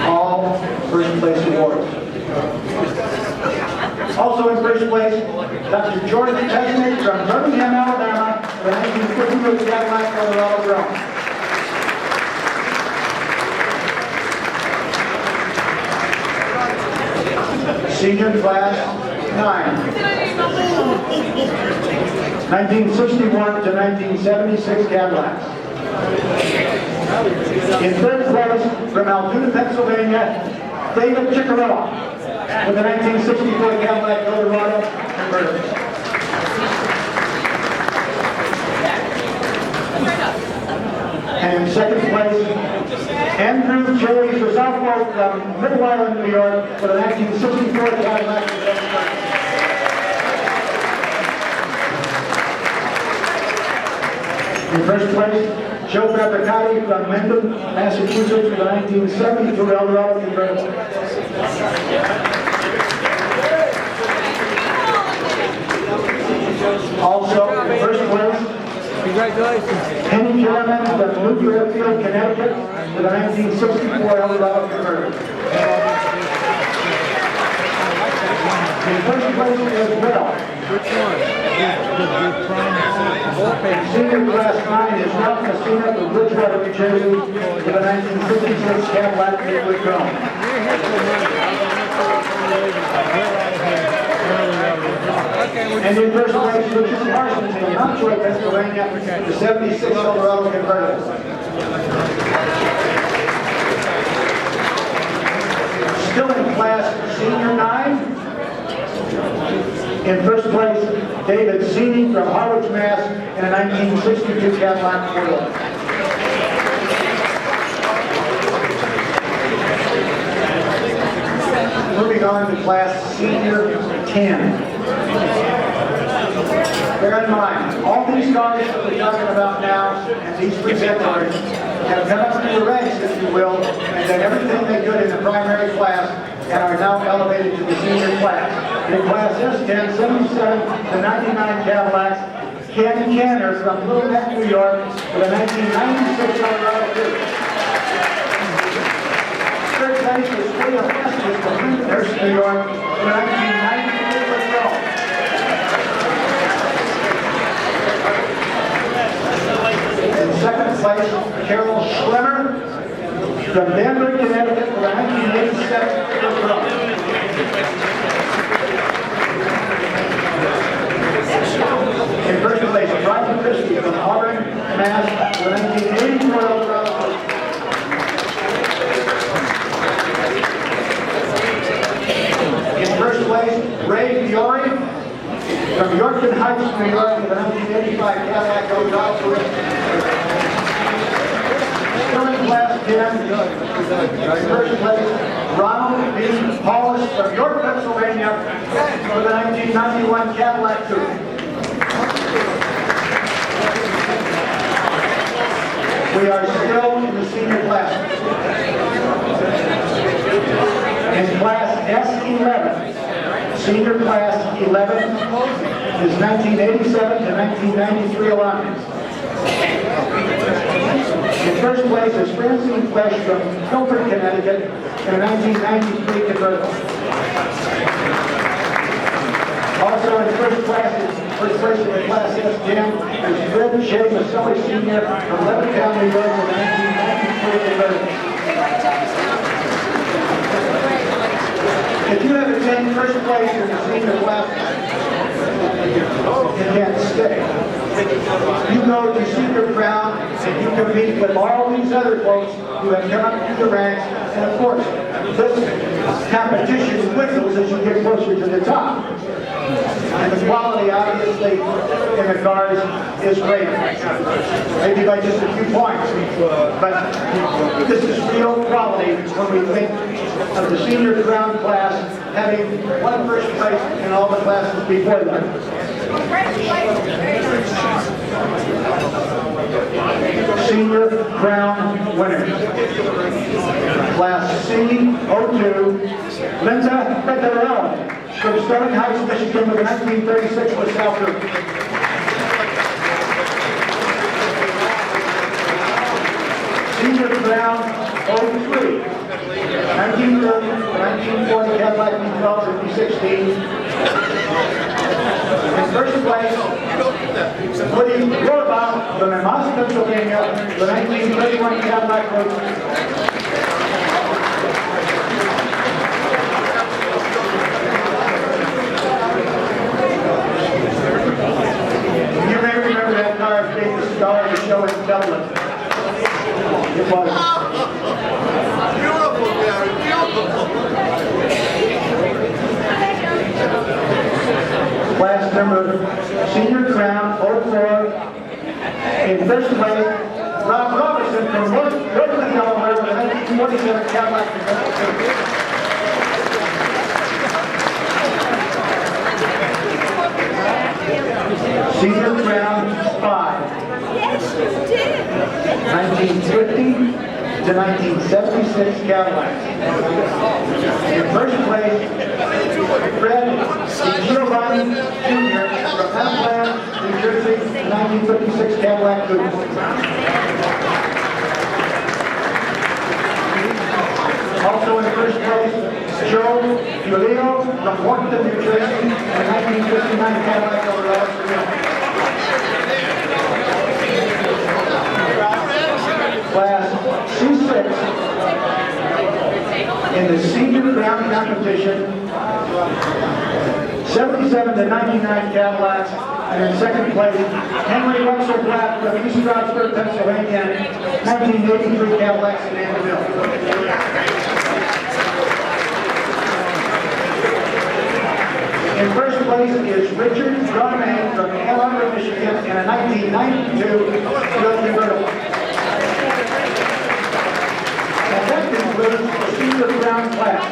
All first place awards. Also in first place, Dr. George Pesnick from Birmingham, Alabama, the 1952 Cadillac LaSalle Brown. Senior class 9. 1961 to 1976 Cadillacs. In third place, from Altoona, Pennsylvania, David Ciccarella, with a 1964 Cadillac Eldorado convertible. And in second place, Andrew Jerry Southwell from Middle Island, New York, with a 1964 Cadillac convertible. In first place, Joe Papacati from Mendon, Massachusetts, with a 1972 Eldorado convertible. Also, in first place, Congratulations. Penny Jerriman from New Fairfield, Connecticut, with a 1964 Eldorado convertible. In first place as well, Which one? The prime Senior class 9 is Ralph Messina from Bridgewater, New Jersey, with a 1956 Cadillac Midwood Chrome. And in first place, Richard Parsons from Mountjoy, Pennsylvania, the 76 Eldorado convertible. Still in class Senior 9. In first place, David Sini from Harwich, Mass, in a 1962 Cadillac four-door. Moving on to class Senior 10. Bear in mind, all these cars that we're talking about now, and these presenters, have come up through the ranks, if you will, and done everything they could in the primary class, and are now elevated to the senior class. In class S10, 77 to 99 Cadillacs, Ken Canner from Little Neck, New York, with a 1996 Eldorado coupe. Third place was William Estes from Lyndhurst, New York, with a 1993 Patrol. In second place, Carol Schlemmer from Danbury, Connecticut, with a 1987 Patrol. In first place, Brian Christie from Auburn, Mass, with a 1984 Eldorado. In first place, Ray Fiore from Yorkton Heights, New York, with a 1985 Cadillac Eldorado. Still in class 10, in first place, Ronald B. Paulus from York, Pennsylvania, with a 1991 Cadillac coupe. We are still in the senior class. In class S11, senior class 11 is 1987 to 1993 allotments. In first place is Francine Flesh from Milford, Connecticut, in a 1993 convertible. Also in first place in the class S10 is Fred J. Maselli Sr. from Levittown, New York, in a 1993 convertible. If you have attained first place in the senior class, you can't stay. You go to senior crown and you compete with all these other folks who have come up through the ranks, and of course, this competition dwindles as you get closer to the top. And the quality, obviously, in the cars is great. Maybe by just a few points. But this is real quality when we think of the senior crown class having won first place in all the classes before them. Senior crown winners. Class C02, Linda Federella from Sterling Heights, Michigan with a 1936 LaSalle group. Senior crown 03, 1930, 1940 Cadillac LaSalle 5016. In first place, Woody Rohrbaugh from Emmaus, Pennsylvania, the 1931 Cadillac group. You may remember that car being the star of the show in Dublin. It was. Beautiful, Gary, beautiful. Class number Senior Crown 04. In first place, Rob Robertson from Brooklyn, Delaware, with a 1947 Cadillac convertible. Senior Crown 5. Yes, you did. 1950 to 1976 Cadillac. In first place, Fred Giovanni Jr. from Pennsylvania, New Jersey, 1956 Cadillac coupe. Also in first place, Joe Giulio from Washington, New Jersey, the 1959 Cadillac Eldorado. Class C6 in the senior crown competition, 77 to 99 Cadillacs, and in second place, Henry Russell Black from East Stroudsburg, Pennsylvania, 1983 Cadillac sedan DeVille. In first place is Richard Garmain from Ann Arbor, Michigan, in a 1992 Buick convertible. And that concludes the senior crown class.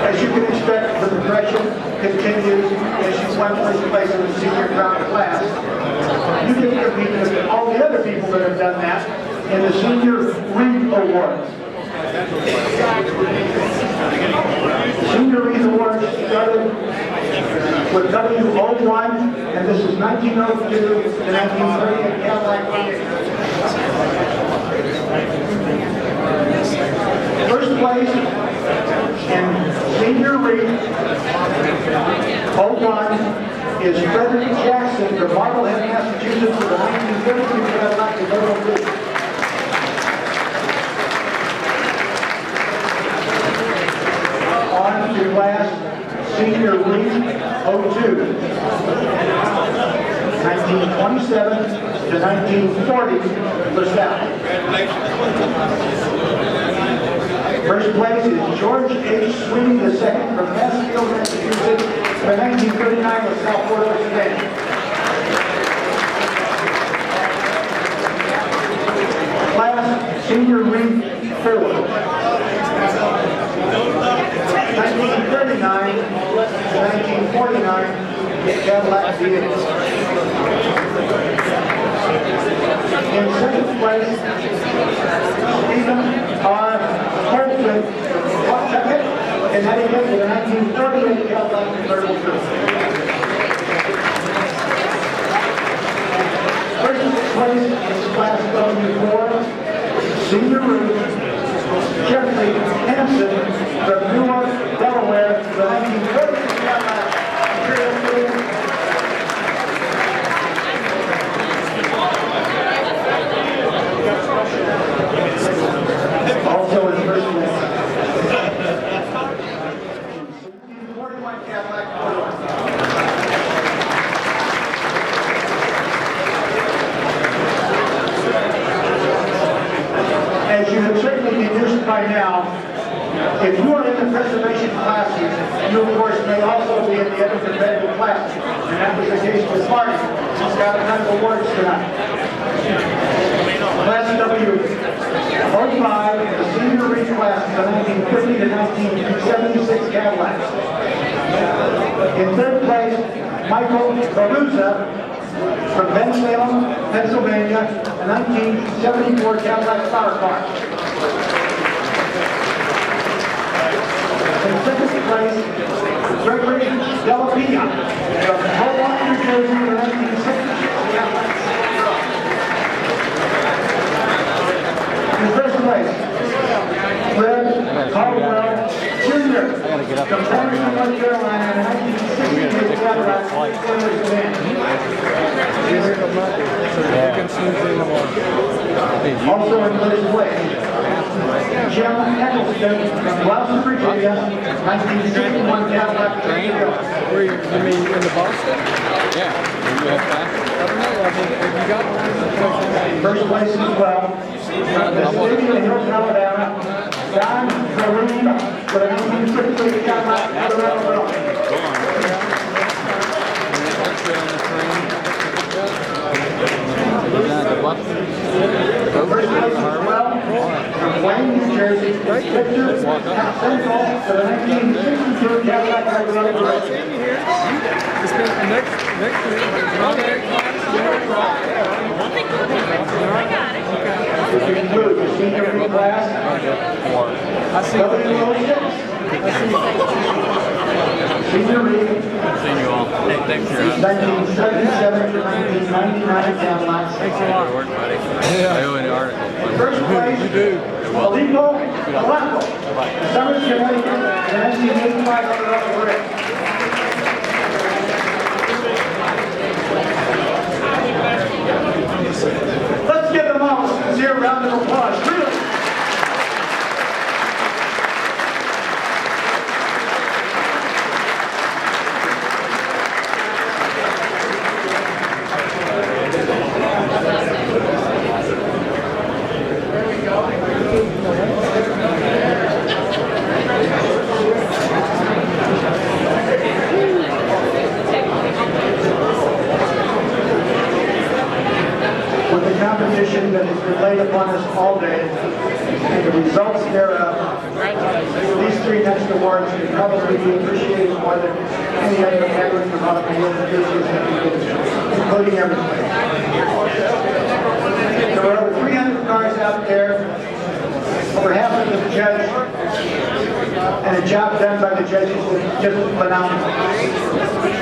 As you can expect, the progression continues as you won first place in the senior crown class. You can compete with all the other people that have done that in the Senior Wreath Awards. Senior Wreath Awards started with W01, and this is 1902 to 1930 at Cadillac. First place in Senior Wreath 01 is Frederick Jackson from Marblehead, Massachusetts with the 1932 Cadillac convertible. On to class Senior Wreath 02, 1927 to 1940 LaSalle. First place is George H. Sweeney II from Mansfield, Massachusetts, the 1939 LaSalle four-door sedan. Class Senior Wreath 4. 1939 to 1949 Cadillac vehicles. In second place, Stephen R. Holton from Pawtucket, Connecticut, with a 1938 Cadillac convertible coupe. First place is Class W4, Senior Wreath, Jeffrey Hansen from Newark, Delaware, the 1930 Cadillac Imperial coupe. Also in first place. 41 Cadillac four-door. As you have certainly deduced by now, If you are in the preservation classes, you of course may also be in the Edmonton Medical class. And that was the case with Marty. He's got a ton of awards tonight. Class W, 45, the senior reach class of the 1950 to 1976 Cadillacs. In third place, Michael Baruza from Bensalem, Pennsylvania, a 1974 Cadillac Flower Car. In second place, Gregory Delapia from Hobart, New Jersey, the 1966 Cadillac. In first place, Fred Caldwell Jr. from Patterson, North Carolina, in 1968 Cadillac Family Sedan. Also in first place, Jim Eccleston from Boston, Virginia, 1961 Cadillac. Where you mean in the Boston? Yeah. You have class? I don't know. I think you got First place as well, the city of Hills, Alabama, Don Kareem for the 1968 Cadillac Eldorado. First place as well, from Wayne, New Jersey, Victor Central for the 1962 Cadillac Eldorado. It's been next year. Which include the senior read class, I see. W06, senior read, Seeing you all. Hey, thanks for your help. 1977 to 1999 Cadillacs. Thanks a lot. Work, buddy. I owe an article. First place, Alipo Alaco, Summers, Connecticut, the 1985 Eldorado Bridge. Let's give them all a sincere round of applause. Really? With the competition that has been laid upon us all day, and the results thereof, these three next awards can probably be appreciated more than any other average amount of awards that we get, including everything. There were over 300 cars out there, over half of them judged, and a job done by the judges was just phenomenal.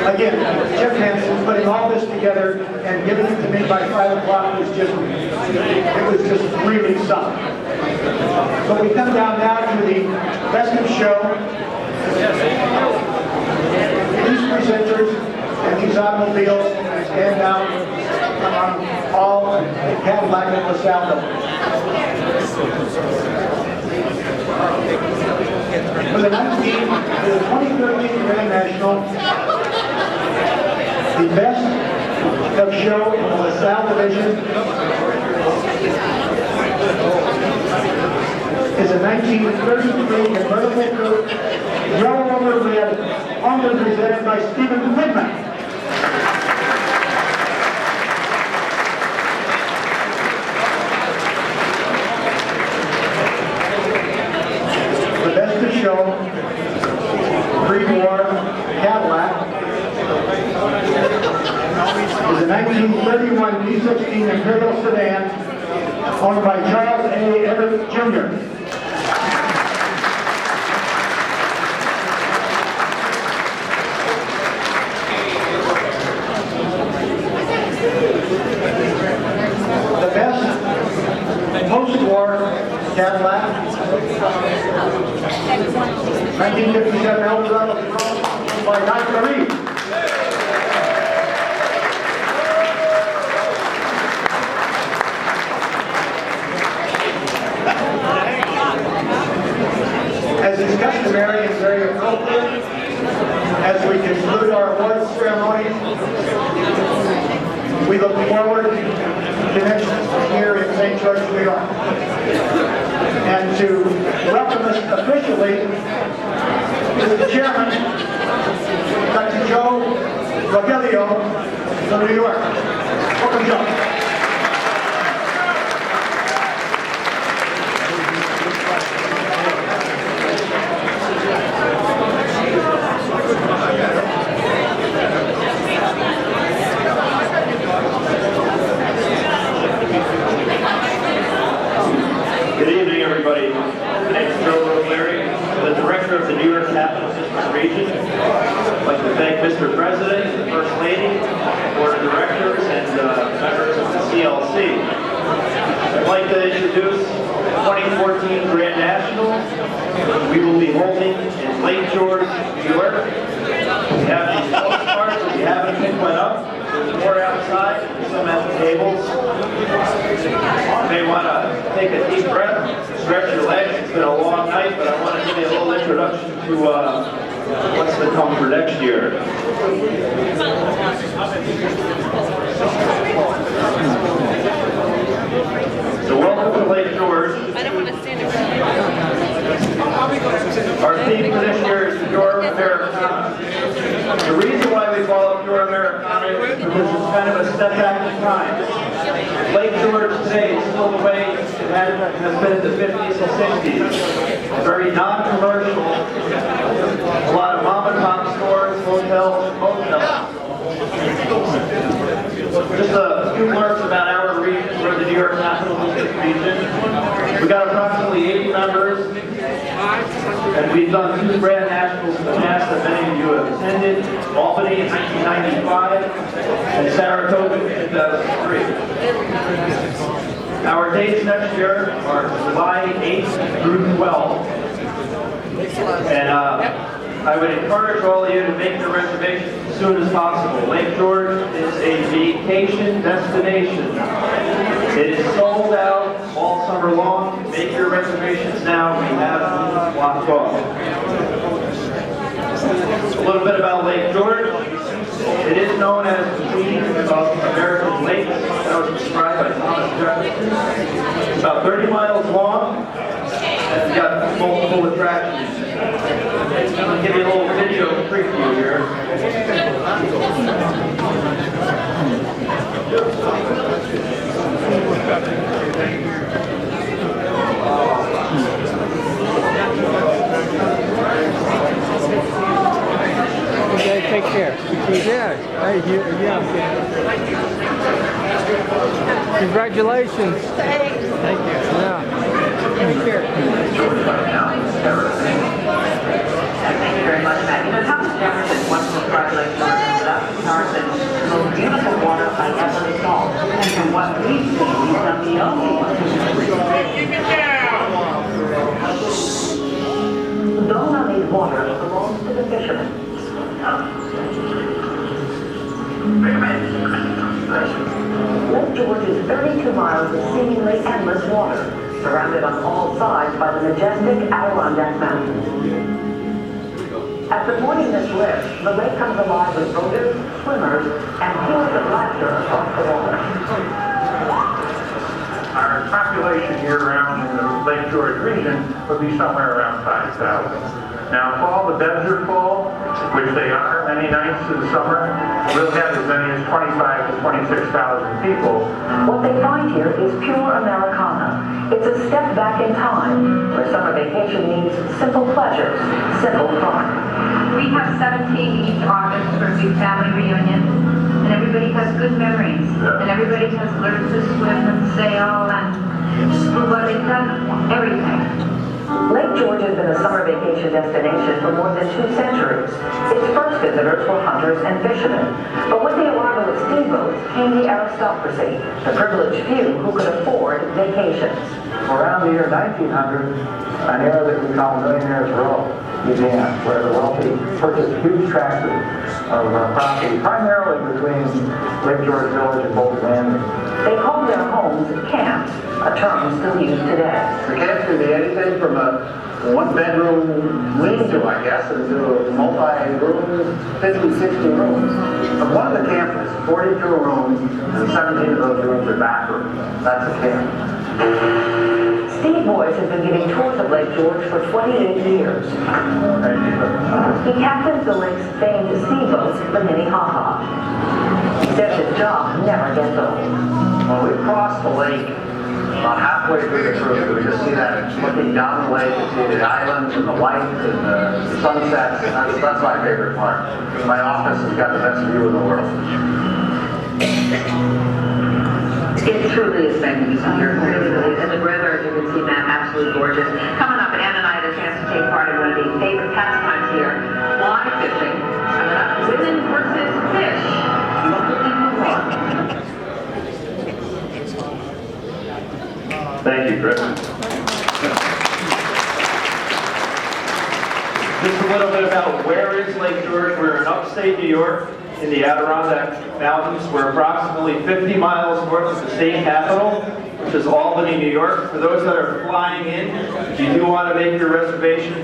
Again, Jeff Hansen putting all this together and giving it to me by 5 o'clock was just, it was just really something. So we come down now to the best of show. These presenters and these automobiles stand out among all the Cadillac LaSalle buildings. For the 2013 Grand National, the best of show in the LaSalle division is a 1933 convertible coupe, yellow over red, only presented by Stephen Whitman. The best of show, pre-war Cadillac, is a 1931 D16 Imperial sedan owned by Charles A. Everett Jr. The best post-war Cadillac, 1957 Eldorado by Dr. Reed. As is customary and very appropriate, as we conclude our awards ceremony, we look forward to next year in St. George, New York. And to welcome us officially is the chairman, Dr. Joe Rogelio from New York. Welcome, Joe. Good evening, everybody. My name is Joe Rogelio, the director of the New York Capital District Region. I'd like to thank Mr. President, the First Lady, Board of Directors, and members of the CLC. I'd like to introduce the 2014 Grand National, which we will be holding in Lake George, New York. We have these postcards. If you haven't picked one up, there's more outside, some at the tables. You may want to take a deep breath, stretch your legs. It's been a long night, but I want to give you a little introduction to what's to come for next year. So welcome to Lake George. I don't want to stand in front of you. Our theme for this year is Your Americana. The reason why we call it Your Americana is because it's kind of a step back in time. Lake George today is still the way it has been in the 50s and 60s. Very non-commercial. A lot of mom and pop stores, hotels, motels. Just a few words about our region. We're the New York Capital District region. We got approximately 80 members, and we've done 2 Grand Nationals in the past that many of you have attended. Albany in 1995, and Saratoga in 2003. Our dates next year are July 8th through 12th. And I would encourage all of you to make your reservations as soon as possible. Lake George is a vacation destination. It is sold out all summer long. Make your reservations now. We have rooms blocked off. A little bit about Lake George. It is known as the Queen of American Lakes. That was described by Thomas Jefferson. It's about 30 miles long, and it's got multiple attractions. I'll give you a little video preview here. Okay, take care. Yeah. Hey, congratulations. Thank you. Yeah. Take care. Thank you very much, Matt. You know, Thomas Jefferson once described Lake George as Tarzan, the most beautiful water I ever saw. And from what we've seen, he's not the only one. Keep it down! Those on these waters belongs to the fishermen. Lake George is 32 miles of seemingly endless water, surrounded on all sides by the majestic Adirondack Mountains. After boarding this lift, the lake comes alive with boaters, swimmers, and peals of laughter across the water. Our population year-round in the Lake George region would be somewhere around 5,000. Now, if all the beds are full, which they are many nights in the summer, we'll have as many as 25 to 26,000 people. What they find here is pure Americana. It's a step back in time, where summer vacation means simple pleasures, simple fun. We have 17 each August for a big family reunion, and everybody has good memories, and everybody has learned to swim and sail and scuba. They've done everything. Lake George has been a summer vacation destination for more than 2 centuries. Its first visitors were hunters and fishermen. But with the arrival of steamboats came the aristocracy, the privileged few who could afford vacations. Around the year 1900, an era that we call Millionaire's Row began, where the wealthy purchased huge tracts of property, primarily between Lake George Village and Bolton Landing. They called their homes camps, a term still used today. The camps could be anything from a 1-bedroom lean-to, I guess, into multi-room, 50, 60 rooms. But one of the camps is 42 rooms, and 17 of those rooms are bathrooms. That's a camp. Steve Boyce has been giving tours of Lake George for 28 years. He captains the lake's famed steamboat, the Minnehaha. He says his job never gets old. When we cross the lake, about halfway through the cruise, we just see that looking down the lake, you see the islands and the lights and the sunsets. That's my favorite part. My office has got the best view in the world. It truly is magnificent here, really. And the weather, as you can see, Matt, absolutely gorgeous. Coming up, Ann and I had a chance to take part in one of the favorite pastimes here, fly fishing. Coming up, women versus fish. Looking for one. Thank you, Chris. Just a little bit about where is Lake George. We're in upstate New York in the Adirondack Mountains. We're approximately 50 miles north of the state capital, which is Albany, New York. For those that are flying in, if you do want to make your reservation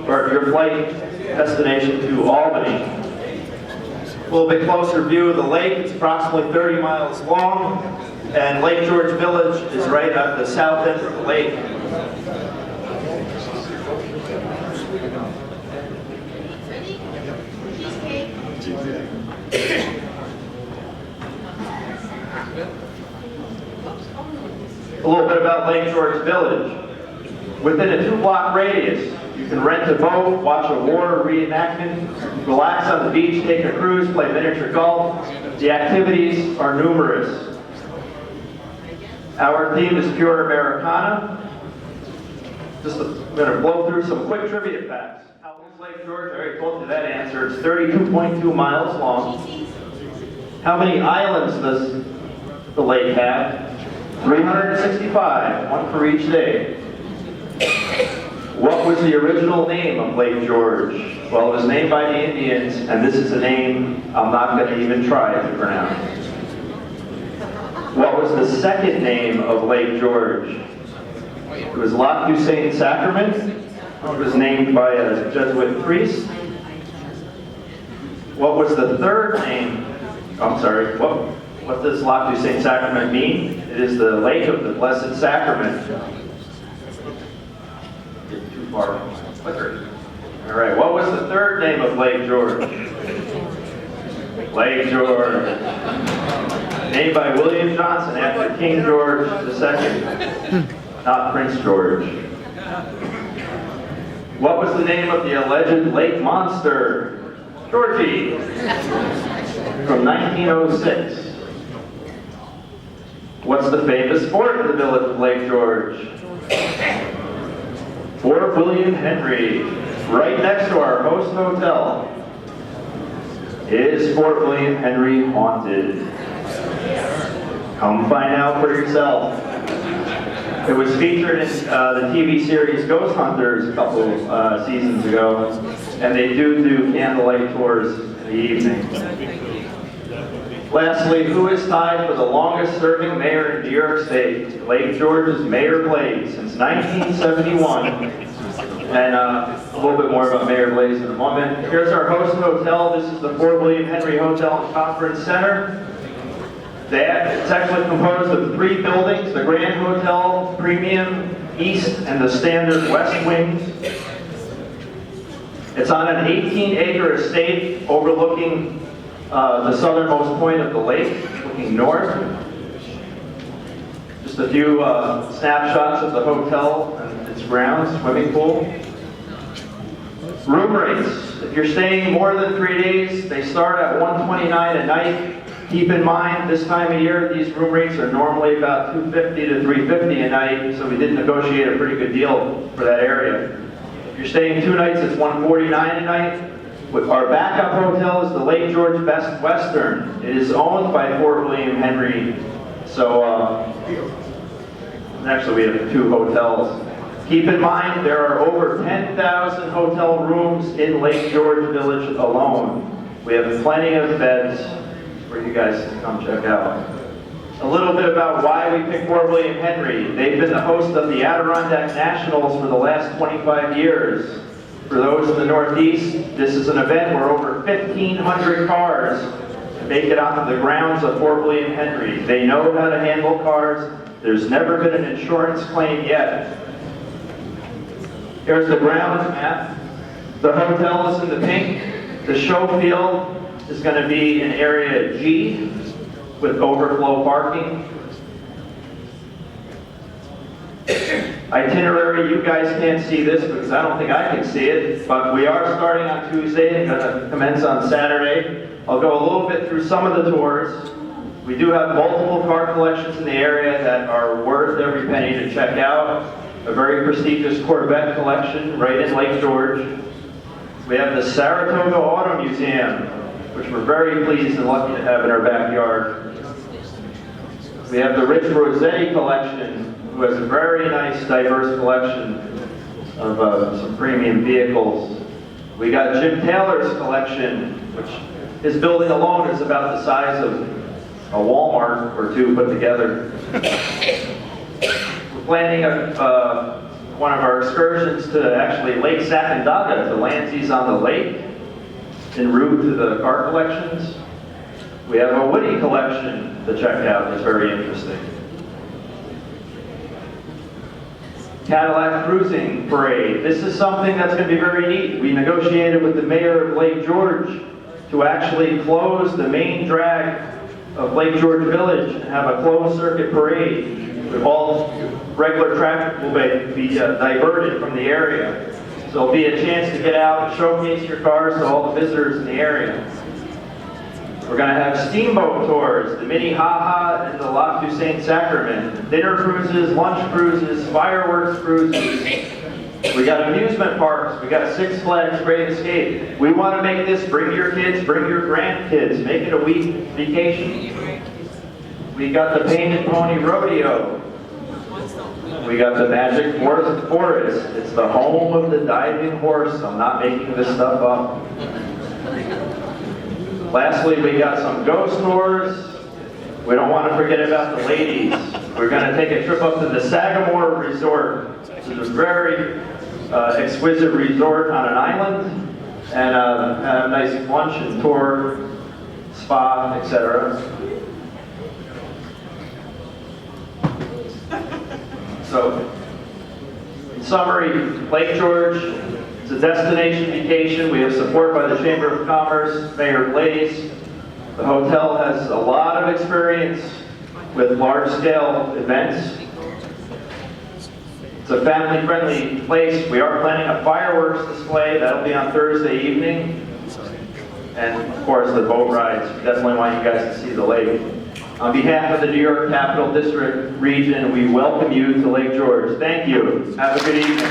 or your flight destination to Albany. A little bit closer view of the lake. It's approximately 30 miles long. And Lake George Village is right at the south end of the lake. A little bit about Lake George Village. Within a 2-block radius, you can rent a boat, watch a war reenactment, relax on the beach, take a cruise, play miniature golf. The activities are numerous. Our theme is pure Americana. I'm going to blow through some quick trivia facts. How long is Lake George? I already told you that answer. It's 32.2 miles long. How many islands does the lake have? 365, one for each day. What was the original name of Lake George? Well, it was named by the Indians, and this is a name I'm not going to even try to pronounce. What was the second name of Lake George? It was Lac du Saint Sacrament. It was named by a Jesuit priest. What was the third name? I'm sorry, what does Lac du Saint Sacrament mean? It is the Lake of the Blessed Sacrament. Getting too far from my clicker. All right, what was the third name of Lake George? Lake George. Named by William Johnson after King George II, not Prince George. What was the name of the alleged lake monster? Georgie. From 1906. What's the famous fort in the village of Lake George? Fort William Henry, right next to our host hotel. Is Fort William Henry haunted? Come find out for yourself. It was featured in the TV series Ghost Hunters a couple seasons ago, and they do candlelight tours in the evening. Lastly, who is tied for the longest serving mayor in New York State? Lake George's Mayor Blaze since 1971. And a little bit more about Mayor Blaze in a moment. Here's our host hotel. This is the Fort William Henry Hotel and Conference Center. It's actually composed of 3 buildings, the Grand Hotel, Premium East, and the Standard West Wings. It's on an 18-acre estate overlooking the southernmost point of the lake, looking north. Just a few snapshots of the hotel and its grounds, swimming pool. Room rates. If you're staying more than 3 days, they start at $129 a night. Keep in mind, this time of year, these room rates are normally about $250 to $350 a night, so we did negotiate a pretty good deal for that area. If you're staying 2 nights, it's $149 a night. Our backup hotel is the Lake George Best Western. It is owned by Fort William Henry. So, actually we have 2 hotels. Keep in mind, there are over 10,000 hotel rooms in Lake George Village alone. We have plenty of beds for you guys to come check out. A little bit about why we picked Fort William Henry. They've been the host of the Adirondack Nationals for the last 25 years. For those in the Northeast, this is an event where over 1,500 cars make it onto the grounds of Fort William Henry. They know how to handle cars. There's never been an insurance claim yet. Here's the grounds map. The hotel is in the pink. The show field is going to be in area G with overflow parking. Itinerary, you guys can't see this because I don't think I can see it, but we are starting on Tuesday and going to commence on Saturday. I'll go a little bit through some of the tours. We do have multiple car collections in the area that are worth every penny to check out. A very prestigious Corvette collection right in Lake George. We have the Saratoga Auto Museum, which we're very pleased and lucky to have in our backyard. We have the Rich Rossetti collection, who has a very nice, diverse collection of some premium vehicles. We got Jim Taylor's collection, which his building alone is about the size of a Walmart or two put together. We're planning one of our excursions to actually Lake Sacandaga, to Lansing's on the lake, en route to the car collections. We have a Woody collection to check out that's very interesting. Cadillac Cruising Parade. This is something that's going to be very neat. We negotiated with the mayor of Lake George to actually close the main drag of Lake George Village and have a closed circuit parade. All regular traffic will be diverted from the area. So there'll be a chance to get out and showcase your cars to all the visitors in the area. We're going to have steamboat tours, the Minnehaha and the Lac du Saint Sacrament, dinner cruises, lunch cruises, fireworks cruises. We got amusement parks. We got Six Flags Great Escape. We want to make this, bring your kids, bring your grandkids, make it a week vacation. We got the Painted Pony Rodeo. We got the Magic Forest. It's the home of the diving horse. I'm not making this stuff up. Lastly, we got some ghost tours. We don't want to forget about the ladies. We're going to take a trip up to the Sagamore Resort. It's a very exquisite resort on an island, and have a nice lunch and tour, spa, etc. So, in summary, Lake George, it's a destination vacation. We have support by the Chamber of Commerce, Mayor Blaze. The hotel has a lot of experience with large-scale events. It's a family-friendly place. We are planning a fireworks display. That'll be on Thursday evening. And, of course, the boat rides. We definitely want you guys to see the lake. On behalf of the New York Capital District region, we welcome you to Lake George. Thank you. Have a good evening.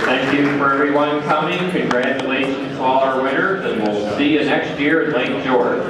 Thank you for everyone coming. Congratulations to all our winners, and we'll see you next year at Lake George.